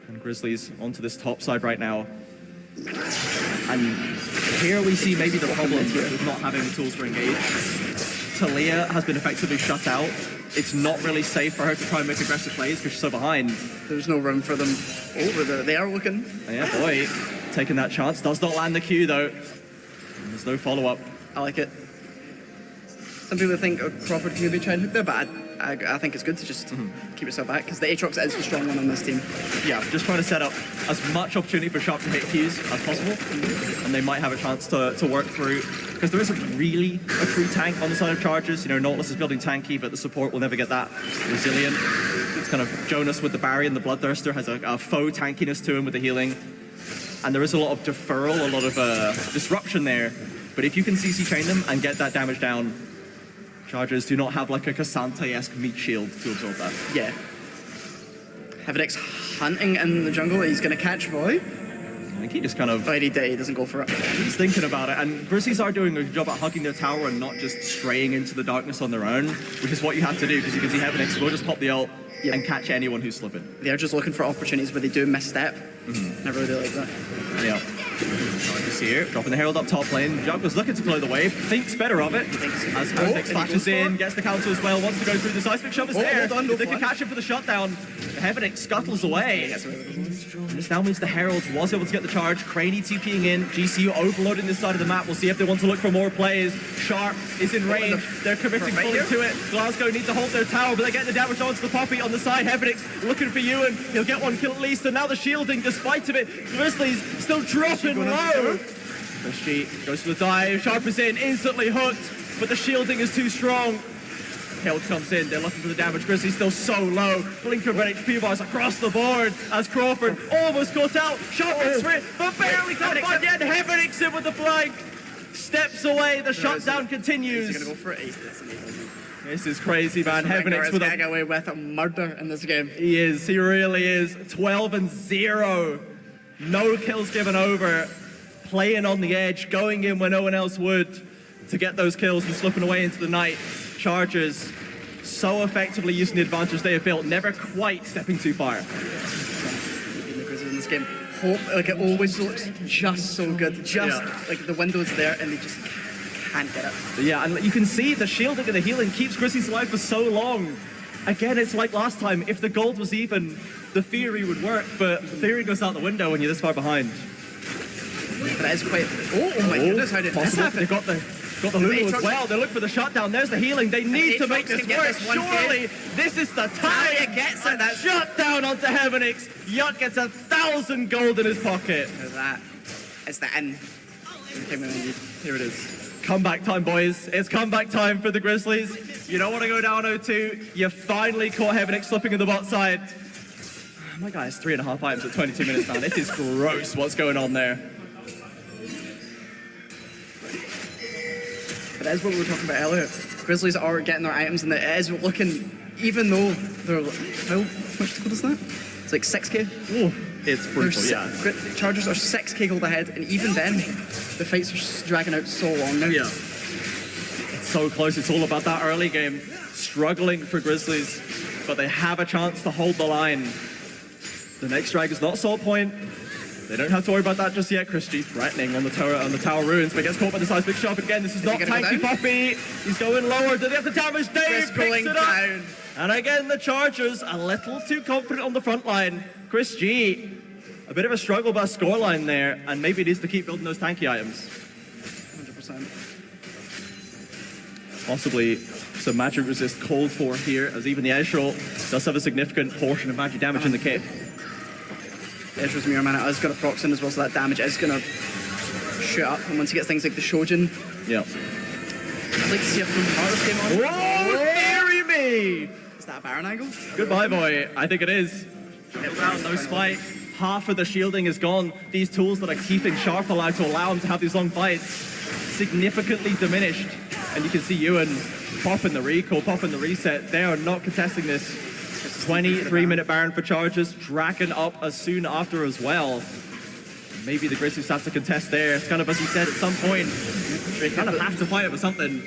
And Grizzlies onto this top side right now. And here we see maybe the problem with not having the tools for engage. Talia has been effectively shut out. It's not really safe for her to try and make aggressive plays because she's so behind. There's no room for them over there. They are looking. Yeah, boy, taking that chance. Does not land the Q though. There's no follow-up. I like it. Some people think Crawford can maybe try and hook there, but I think it's good to just keep yourself back because the Aatrox is the strong one on this team. Yeah, just trying to set up as much opportunity for Sharp to hit Qs as possible, and they might have a chance to work through because there isn't really a true tank on the side of Chargers. You know, Nautilus is building tanky, but the support will never get that resilient. It's kind of Jonas with the Barry and the Bloodthirster has a faux tankiness to him with the healing, and there is a lot of deferral, a lot of disruption there. But if you can CC chain them and get that damage down, Chargers do not have like a Cassante-esque meat shield to absorb that. Yeah. Heavenix hunting in the jungle. He's going to catch Void. I think he just kind of... But he doesn't go for it. He's thinking about it. And Grizzlies are doing a good job at hugging their tower and not just straying into the darkness on their own, which is what you have to do because you can see Heavenix will just pop the ult and catch anyone who's slipping. They're just looking for opportunities where they do misstep. I really do like that. Yeah. Charges here, dropping the Herald up top lane. Jug was looking to blow the wave, thinks better of it. As Herald flashes in, gets the counter as well, wants to go through the seismic shove is there. Hold on, no If they can catch him for the shutdown, the Heavenix scuttles away. And this now means the Herald was able to get the charge. Craney TPing in, GCU overloading this side of the map. We'll see if they want to look for more plays. Sharp is in range, they're committing fully to it. Glasgow need to hold their tower, but they get the damage onto the Poppy on the side. Heavenix looking for Ewan, he'll get one kill at least, and now the shielding, despite of it, Grizzlies still dropping low. Christy goes for the dive, Sharp is in, instantly hooked, but the shielding is too strong. Held comes in, they're looking for the damage. Grizzly's still so low. Blinker red HP bars across the board as Crawford almost caught out. Sharp gets through it, but barely can't find yet. Heavenix in with the flank. Steps away, the shutdown continues. He's gonna go for it. This is crazy, man. Heavenix with a away with a murder in this game. He is, he really is. 12-0. No kills given over. Playing on the edge, going in when no one else would to get those kills and slipping away into the night. Chargers so effectively using the advantage they have built, never quite stepping too far. In this game, hope like it always looks just so good, just like the window's there and they just can't get it. Yeah, and you can see the shielding and the healing keeps Grizzlies alive for so long. Again, it's like last time, if the gold was even, the theory would work, but the theory goes out the window when you're this far behind. But it is quite, oh my goodness, how did this happen? They got the Lulu as well. They look for the shutdown. There's the healing. They need to make this work. Surely this is the time. It gets it. That shutdown onto Heavenix. Yuck gets 1,000 gold in his pocket. That is the end. Here it is. Comeback time, boys. It's comeback time for the Grizzlies. You don't want to go down 0-2. You finally caught Heavenix slipping in the bot side. My guy has 3.5 items at 22 minutes now. It is gross what's going on there. But as what we were talking about earlier, Grizzlies are getting their items and it is looking, even though they're, how much gold is that? It's like 6k? Oh, it's brutal, yeah. Chargers are 6k gold ahead, and even then, the fights are dragging out so long now. Yeah. It's so close, it's all about that early game. Struggling for Grizzlies, but they have a chance to hold the line. The next drag is not Salt Point. They don't have to worry about that just yet. Christie threatening on the tower ruins, but gets caught by the seismic shop again. This is not tanky Poppy. He's going lower. Do they have the damage? Dave picks it up. And again, the Chargers a little too confident on the front line. Chris G, a bit of a struggle by scoreline there, and maybe it is to keep building those tanky items. 100%. Possibly some magic resist called for here, as even the Ezreal does have a significant portion of magic damage in the kit. Ezreal's Mirror Mana has got a proc in as well, so that damage is going to shoot up. And once he gets things like the Shojin, yeah. I'd like to see a full Heartless game on. Whoa, marry me! Is that a Baron angle? Goodbye, boy. I think it is. No spike. Half of the shielding is gone. These tools that are keeping Sharp alive to allow him to have these long fights significantly diminished. And you can see Ewan popping the recall, popping the reset. They are not contesting this. 23-minute Baron for Chargers, Draken up as soon after as well. Maybe the Grizzlies have to contest there. It's kind of as you said, at some point, they kind of have to fight over something.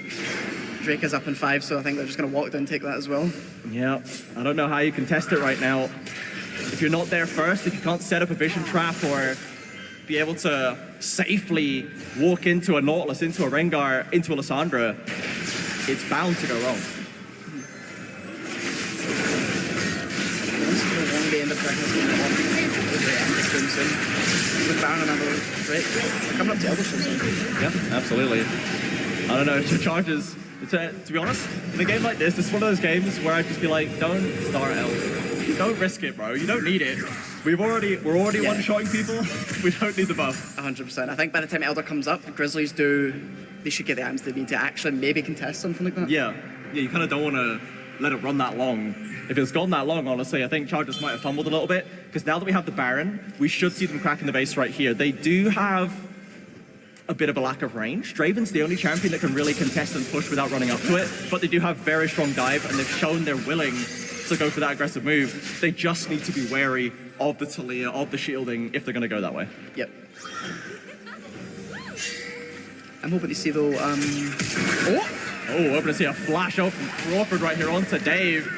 Drake is up in 5, so I think they're just going to walk down and take that as well. Yeah, I don't know how you contest it right now. If you're not there first, if you can't set up a vision trap or be able to safely walk into a Nautilus, into a Rengar, into a Lissandra, it's bound to go wrong. End up tracking this game soon. With Baron and another break. We're coming up to Elder soon. Yeah, absolutely. I don't know, the Chargers, to be honest, in a game like this, it's one of those games where I'd just be like, don't start Elder. Don't risk it, bro. You don't need it. We're already one-shotting people. We don't need the buff. 100%. I think by the time Elder comes up, the Grizzlies they should get the items they need to actually maybe contest something like that. Yeah, you kind of don't want to let it run that long. If it's gone that long, honestly, I think Chargers might have fumbled a little bit, because now that we have the Baron, we should see them cracking the base right here. They do have a bit of a lack of range. Draven's the only champion that can really contest and push without running up to it, but they do have very strong dive, and they've shown they're willing to go for that aggressive move. They just need to be wary of the Talia, of the shielding, if they're going to go that way. Yep. I'm hoping to see, though, Oh, we're going to see a flash out from Crawford right here onto Dave.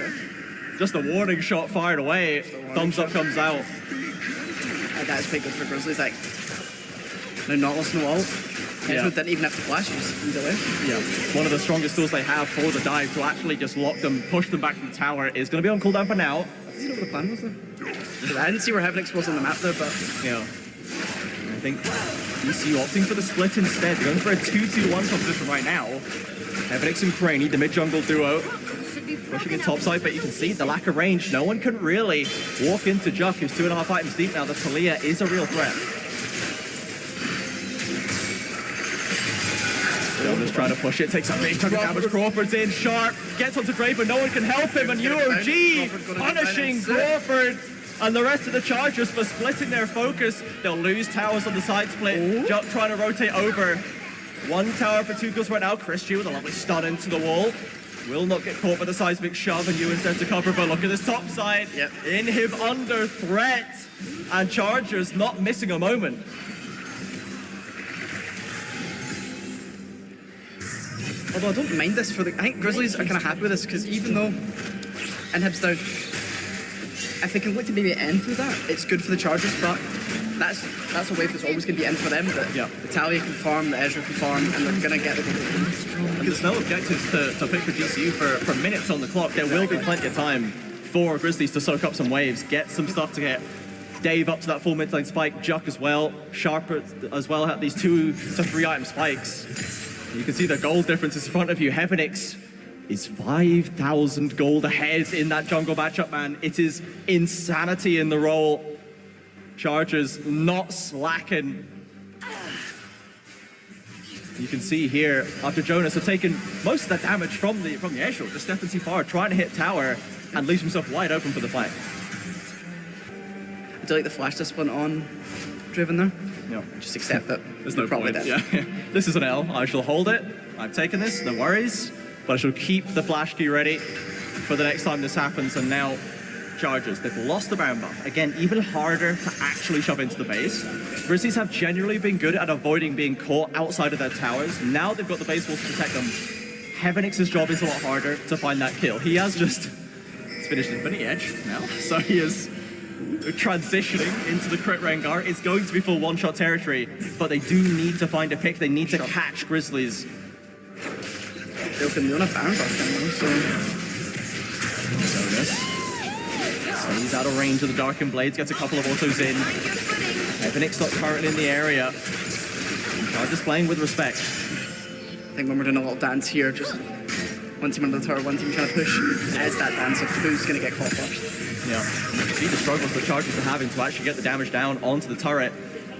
Just a warning shot fired away. Thumbs up comes out. That's quite good for Grizzlies. Like, Now Nautilus no ult. Yeah. Ezreal didn't even have to flash, he just delay. Yeah, one of the strongest tools they have for the dive to actually just lock them, push them back from the tower is going to be on cooldown for now. Does he know what the plan was there? I didn't see where Heavenix was on the map there, but... Yeah. I think ECU opting for the split instead. They're going for a 2-2-1 composition right now. Heavenix and Craney, the mid-jungle duo, pushing in topside, but you can see the lack of range. No one can really walk into JUK, who's 2.5 items deep now. The Talia is a real threat. Jonas trying to push it, takes a big chunk of damage. Crawford's in, Sharp gets onto Drake, but no one can help him, and UOG punishing Crawford and the rest of the Chargers for splitting their focus. They'll lose towers on the side split. JUK trying to rotate over. One tower for 2 kills right now. Chris G with a lovely stun into the wall. Will not get caught by the seismic shove, and Ewan sends to cover, but look at this top side. Yep. In him under threat, and Chargers not missing a moment. Although I don't mind this for the... I think Grizzlies are kind of happy with this, because even though Inhib's down, if they can look to maybe end through that, it's good for the Chargers, but that's a wave that's always going to be in for them, that the Talia can farm, the Ezreal can farm, and they're going to get the goal. And there's no objectives to pick for GCU for minutes on the clock. There will be plenty of time for Grizzlies to soak up some waves, get some stuff to get Dave up to that full mid lane spike, JUK as well, Sharp as well at these 2 to 3 item spikes. You can see the gold differences in front of you. Heavenix is 5,000 gold ahead in that jungle matchup, man. It is insanity in the role. Chargers not slacking. You can see here, after Jonas have taken most of that damage from the Ezreal, just stepping too far, trying to hit tower, and leaves himself wide open for the flank. I do like the flash discipline on Driven there. No. Just accept that. There's no probably point. dead. Yeah. This is an L. I shall hold it. I've taken this, no worries. But I shall keep the flash key ready for the next time this happens. And now, Chargers, they've lost the Baron buff. Again, even harder to actually shove into the base. Grizzlies have generally been good at avoiding being caught outside of their towers. Now they've got the base walls to protect them. Heavenix's job is a lot harder to find that kill. He has just... It's finished Infinity Edge now. So he is transitioning into the crit Rengar. It's going to be full one-shot territory, but they do need to find a pick. They need to catch Grizzlies. They can run a Baron buff down, so... Jonas stays out of range of the Darkened Blades, gets a couple of autos in. Heavenix not currently in the area. Chargers playing with respect. I think when we're doing a little dance here, just one team under the tower, one team trying to push, as that dance of who's going to get caught first. Yeah. See the struggles the Chargers are having to actually get the damage down onto the turret.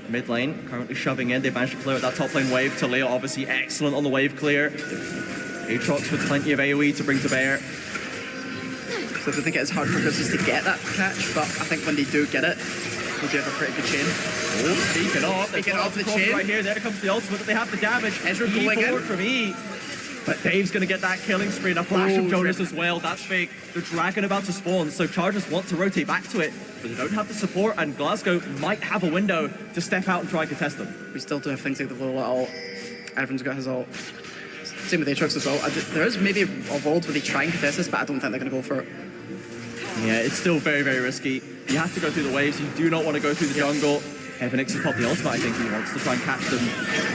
Mid lane, currently shoving in. They managed to clear out that top lane wave. Talia obviously excellent on the wave clear. Aatrox with plenty of AoE to bring to bear. So I think it's hard for Grizzlies to get that catch, but I think when they do get it, they'll do have a pretty good chain. Oh, speaking of the chain. Right here, there comes the ultimate, but they have the damage. Ezreal going forward in. from E. But Dave's going to get that killing spree and a flash of Jonas as well. That's big. The dragon about to spawn, so Chargers want to rotate back to it, but they don't have the support, and Glasgow might have a window to step out and try and contest them. We still do have things like the little ult. Everyone's got his ult. Same with Aatrox as well. There is maybe a world where they try and contest this, but I don't think they're going to go for it. Yeah, it's still very, very risky. You have to go through the waves. You do not want to go through the jungle. Heavenix has popped the ultimate. I think he wants to try and catch them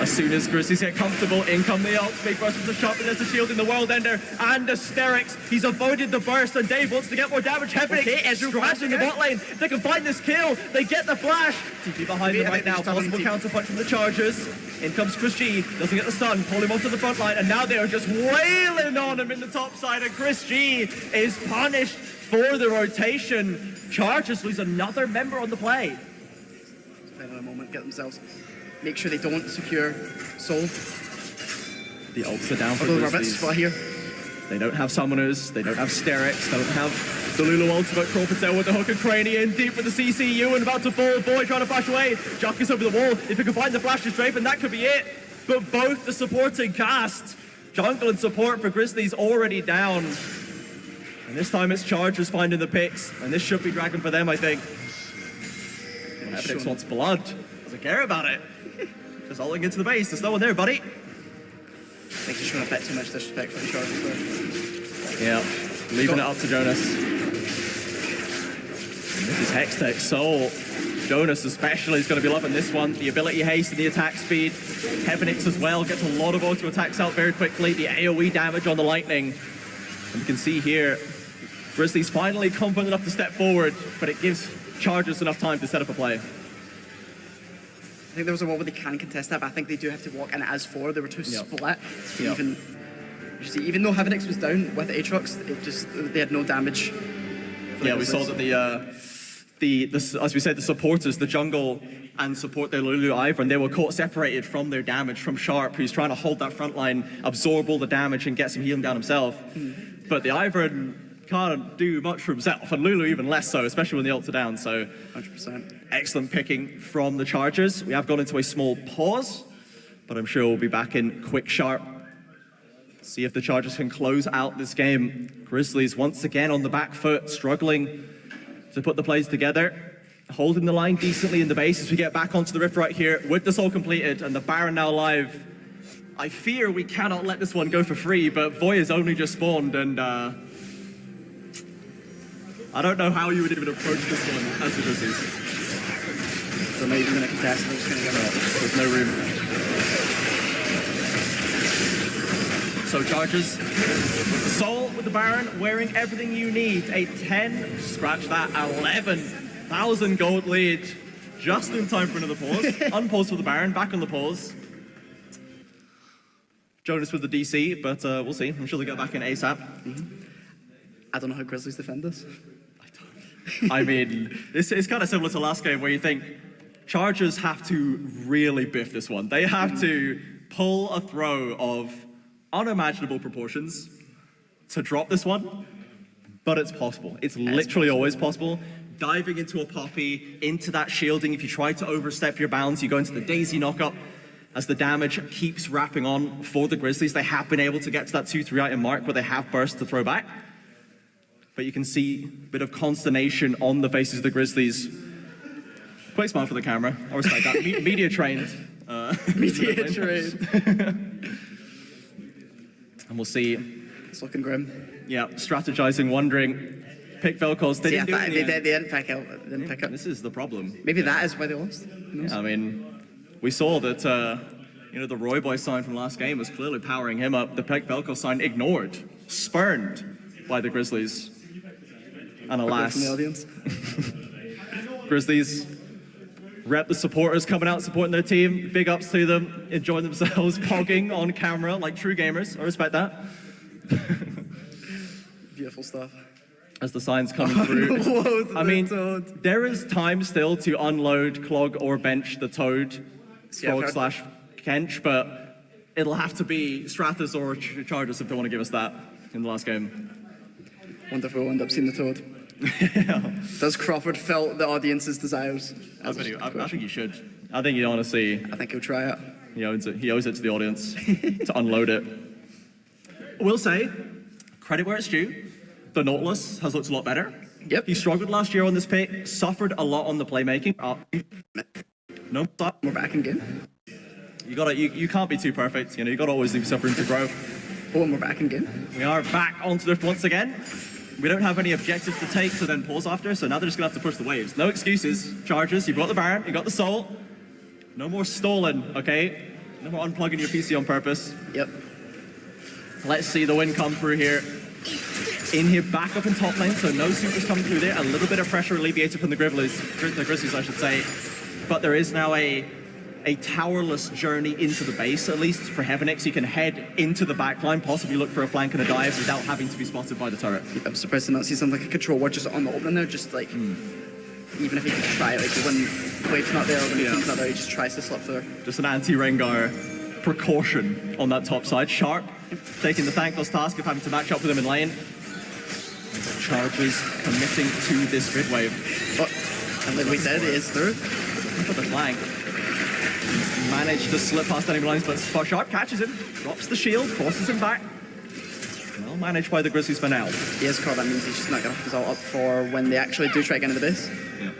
as soon as Grizzlies get comfortable. In come the ult. Big burst with the shot, but there's a shield in the World Ender and Asterix. He's avoided the burst, and Dave wants to get more damage. Heavenix is scratching the bot lane. They can find this kill. They get the flash. TP behind them right now. Possible counterpunch from the Chargers. In comes Chris G. Doesn't get the stun. Pull him onto the front line, and now they are just wailing on him in the top side, and Chris G is punished for the rotation. Chargers lose another member on the play. In a moment, get themselves, make sure they don't secure Soul. The ults are down for Although Grizzlies. spot here. They don't have summoners, they don't have Sterix, don't have the Lulu ultimate. Crawford's there with the hook and Craney in deep with the CCU and about to fall. Boy trying to flash away. JUK is over the wall. If he can find the flash to strafe, and that could be it. But both the supporting cast, jungle and support for Grizzlies already down. And this time it's Chargers finding the picks, and this should be dragon for them, I think. Heavenix wants blood. Doesn't care about it. Just ulting into the base. There's no one there, buddy. I think he's showing a bit too much disrespect for the Chargers there. Yeah, leaving it up to Jonas. And this is Hextech Soul. Jonas especially is going to be loving this one. The ability haste and the attack speed. Heavenix as well gets a lot of auto attacks out very quickly. The AoE damage on the lightning. And you can see here, Grizzlies finally confident enough to step forward, but it gives Chargers enough time to set up a play. I think there was a wall where they can contest that, but I think they do have to walk in as 4. They were too split to even though Heavenix was down with Aatrox, they had no damage. Yeah, we saw that as we said, the supporters, the jungle and support their Lulu Ivern, they were caught separated from their damage from Sharp, who's trying to hold that front line, absorb all the damage and get some healing down himself. But the Ivern can't do much for himself, and Lulu even less so, especially when the ults are down. So 100%. Excellent picking from the Chargers. We have gone into a small pause, but I'm sure we'll be back in quick sharp. See if the Chargers can close out this game. Grizzlies once again on the back foot, struggling to put the plays together. Holding the line decently in the base as we get back onto the Rift right here with this all completed and the Baron now live. I fear we cannot let this one go for free, but Voy has only just spawned and I don't know how you would even approach this one as the Grizzlies. So not even going to contest, they're just going to go out. There's no room. So Chargers, with the Soul, with the Baron, wearing everything you need. A 10, scratch that, 11,000 gold lead. Just in time for another pause. Unpause for the Baron, back on the pause. Jonas with the DC, but we'll see. I'm sure they'll get back in ASAP. I don't know how Grizzlies defend this. I mean, it's kind of similar to last game where you think Chargers have to really biff this one. They have to pull a throw of unimaginable proportions to drop this one, but it's possible. It's literally always possible. Diving into a Poppy, into that shielding, if you try to overstep your bounds, you go into the Daisy knockup. As the damage keeps wrapping on for the Grizzlies, they have been able to get to that 2-3 item mark where they have burst to throw back. But you can see a bit of consternation on the faces of the Grizzlies. Quick smile for the camera. I respect that. Media trained. Media trained. And we'll see. It's looking grim. Yeah, strategizing, wondering. Pick Velcos. They didn't do it. They didn't pick out. They didn't pick up. This is the problem. Maybe that is why they lost. Who knows? Yeah, I mean, we saw that the Roy Boy sign from last game was clearly powering him up. The Pick Velcos sign ignored, spurned by the Grizzlies. And alas, from the audience. Grizzlies rep the supporters coming out supporting their team. Big ups to them, enjoying themselves, pogging on camera like true gamers. I respect that. Beautiful stuff. As the signs coming through. Whoa, I mean, Toad. there is time still to unload, clog, or bench the Toad, Frog/Kench, but it'll have to be Strathus or Chargers if they want to give us that in the last game. Wonder if we'll end up seeing the Toad. Yeah. Does Crawford fill the audience's desires? I think you should. I think you honestly, I think he'll try it. he owes it to the audience to unload it. I will say, credit where it's due. The Nautilus has looked a lot better. Yep. He struggled last year on this pick, suffered a lot on the playmaking. No stop. We're back in game. You can't be too perfect. You gotta always leave yourself room to grow. Oh, and we're back in game. We are back onto the once again. We don't have any objectives to take to then pause after, so now they're just gonna have to push the waves. No excuses. Chargers, you've got the Baron, you've got the Soul. No more stolen, okay? No more unplugging your PC on purpose. Yep. Let's see the win come through here. In here, back up in top lane, so no supers coming through there. A little bit of pressure alleviated from the Grizzlies, I should say. But there is now a towerless journey into the base, at least for Heavenix. You can head into the backline, possibly look for a flank and a dive without having to be spotted by the turret. I'm surprised to not see something like a control ward just on the opening there, just like, even if he could try it, like when Wave's not there, when the team's not there, he just tries to slip through. Just an anti-Rengar precaution on that top side. Sharp taking the thankless task of having to match up with him in lane. Chargers committing to this mid wave. But, and like we said, it is through. Look at the flank. He's managed to slip past enemy lines, but Sharp catches him, drops the shield, forces him back. Well managed by the Grizzlies for now. He is caught, that means he's just not going to have his ult up for when they actually do try to get into the base. Yeah.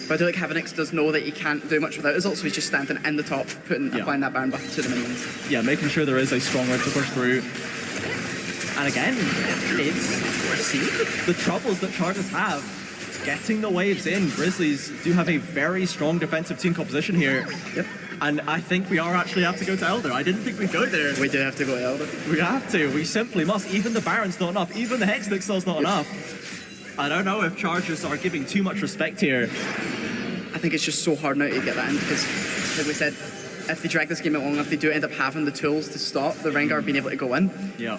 But I do like Heavenix does know that he can't do much without his ult, so he's just standing in the top, applying that Baron buff to the minions. Yeah, making sure there is a strong wave to push through. And again, it's the troubles that Chargers have getting the waves in. Grizzlies do have a very strong defensive team composition here. Yep. And I think we are actually have to go to Elder. I didn't think we'd go there. We do have to go to Elder. We have to. We simply must. Even the Baron's not enough. Even the Hex Nixel's not enough. I don't know if Chargers are giving too much respect here. I think it's just so hard now to get that in because, like we said, if they drag this game out long enough, they do end up having the tools to stop the Rengar being able to go in. Yeah.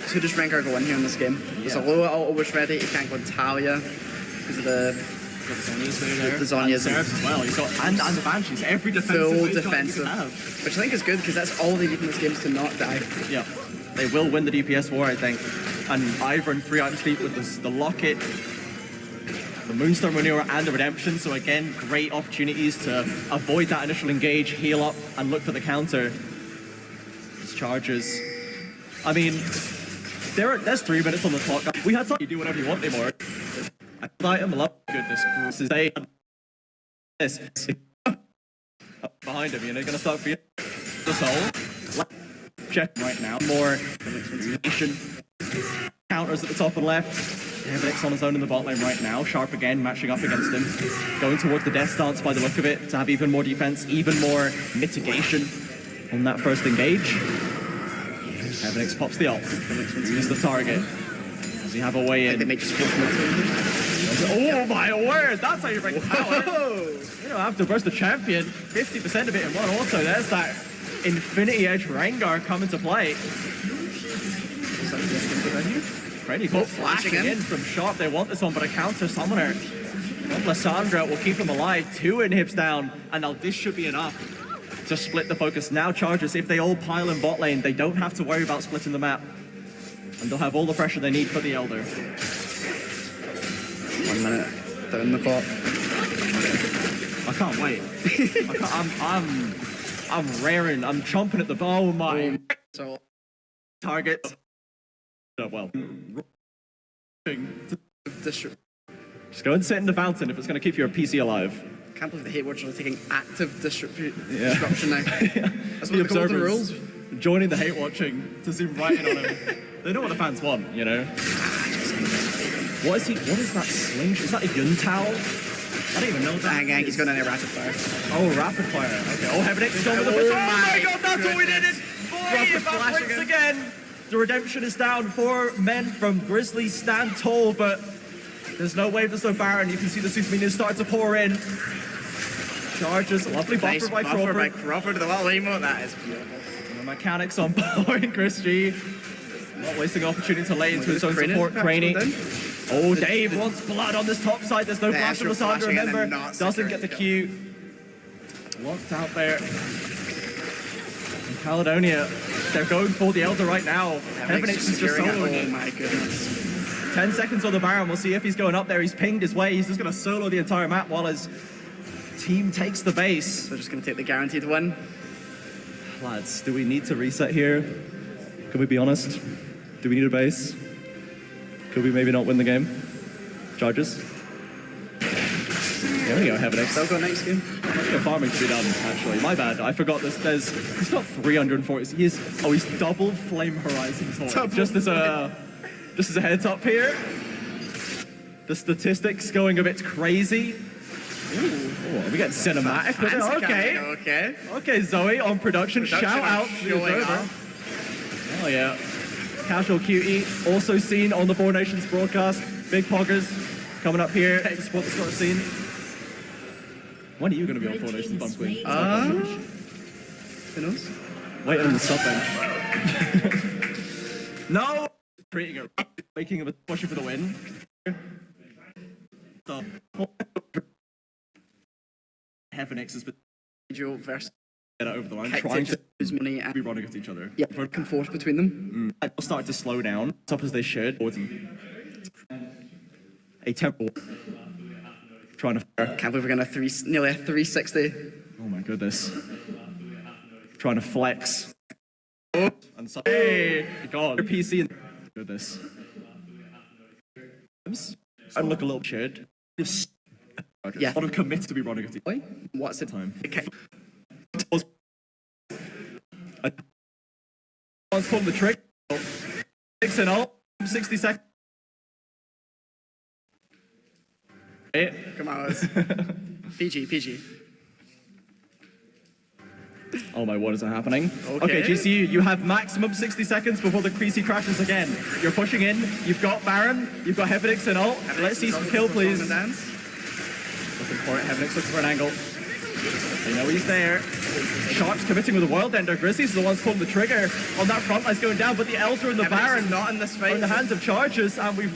So does Rengar go in here in this game? There's a low ult was ready. He can't go in Talia because of the Zhonya's and Seraphs as well. He's got, and the Banshees. Every defensive full move defensive, you can have. which I think is good because that's all they need in this game is to not die. Yeah. They will win the DPS war, I think. And Ivern 3 item sleep with the Locket, the Moonstone Manure, and the Redemption. So again, great opportunities to avoid that initial engage, heal up, and look for the counter. These Chargers. I mean, there's 3 minutes on the clock. We had something. You do whatever you want anymore. Item, love goodness. This behind him, you know, gonna start for the soul. Check right now. More nation counters at the top and left. Everett's on his own in the bot lane right now. Sharp again, matching up against him. Going towards the death stance by the look of it to have even more defense, even more mitigation on that first engage. Everett's pops the ult. He's the target. Does he have a way in? They may just force him Oh my word, that's how you bring power. You don't have to burst the champion. 50% of it in one also. There's that Infinity Edge Rengar coming to play. Pretty cool. Flashing in from Sharp. They want this one, but a counter summoner. Lysandra will keep him alive. 2 inhibs down, and now this should be enough to split the focus. Now Chargers, if they all pile in bot lane, they don't have to worry about splitting the map. And they'll have all the pressure they need for the Elder. 1 minute down the bot. I can't wait. I'm raring. I'm chomping at the bone. Oh my. So Target. Oh, well. Just go and sit in the fountain if it's going to keep your PC alive. I can't believe the hate watchers are taking active disruption now. That's The what the golden rules. observers joining the hate watching to zoom right in on him. They know what the fans want, you know. What is he? What is that sling? Is that a Yuntao? I don't even know what that Hang on, is. he's going in a rapid fire. Oh, rapid fire. Okay. Oh, Heaven X is going with the Oh oh my my god, that's what we needed! Boy, evaporates again! The redemption is down. 4 men from Grizzly stand tall, but there's no wave, there's no Baron. You can see the super minions start to pour in. Charges, lovely buffer Nice by buffer Crawford. by Crawford, the little emote. That is beautiful. And the mechanics on point, Chris G. Not wasting opportunity to lay into his own support training. Oh, Dave wants blood on this top side. There's no flash from Lysandra, remember. Doesn't get the Q. Locked out there. And Caledonia, they're going for the Elder right now. Heaven X is just soloing it. Oh my goodness. 10 seconds on the Baron. We'll see if he's going up there. He's pinged his way. He's just going to solo the entire map while his team takes the base. They're just going to take the guaranteed win. Lads, do we need to reset here? Can we be honest? Do we need a base? Could we maybe not win the game? Charges? There we go, Heaven X. They'll go next game. Farming to be done, actually. My bad. I forgot this. He's got 340. He's double Flame Horizon Sword. Just as a heads up here. The statistics going a bit crazy. Ooh, we get cinematic with it. Okay, Zoe on production. Shout out to the observer. Oh yeah. Casual Cutie, also seen on the Four Nations broadcast. Big Poggers coming up here to support the Scottish scene. When are you going to be on Four Nations, Bum Queen? Who knows? Waiting on the stop bench. No! Creating a making of a pushing for the win. Heaven X has been Joe versus get out over the line, trying to lose money and be running against each other. yeah, back and forth between them. They'll start to slow down, top as they should. A temple trying to. Can't believe we're gonna nearly a 360. Oh my goodness. Trying to flex. And so, hey, God, your PC and goodness. And look a little shit. Yeah. A lot of commits to be running against each Wait, what's the time. Okay. One's pulling the trick. 6 and all. 60 seconds. Come on, Oz. PG, PG. Oh my, what is happening? Okay. GCU, you have maximum 60 seconds before the Creasy crashes again. You're pushing in, you've got Baron, you've got Heavenix and ult. Let's see some kill, please. Looking for it, Heavenix looking for an angle. They know he's there. Sharks committing with a World Ender. Grizzlies are the ones pulling the trigger on that front line's going down, but the Elder and the Baron not in this fight. are in the hands of Chargers, and we've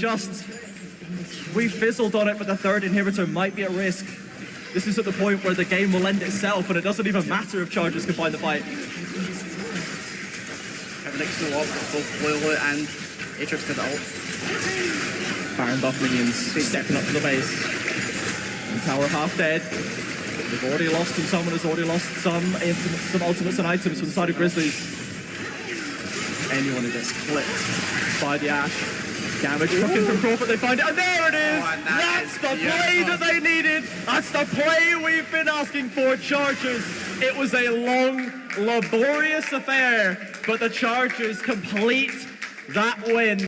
fizzled on it, but the third inhibitor might be at risk. This is at the point where the game will end itself, and it doesn't even matter if Chargers can find the fight. Heavenix no up, both Loyal and Atrix to the ult. Baron buff minions stepping up to the base. And Tower half dead. They've already lost, and someone has already lost some ultimates and items from the side of Grizzlies. Anyone who gets clipped by the Ash. Damage looking from Crawford, they find it, and there it is! Oh, That's the play that they needed! That's the play we've been asking for, Chargers! It was a long, laborious affair, but the Chargers complete that win.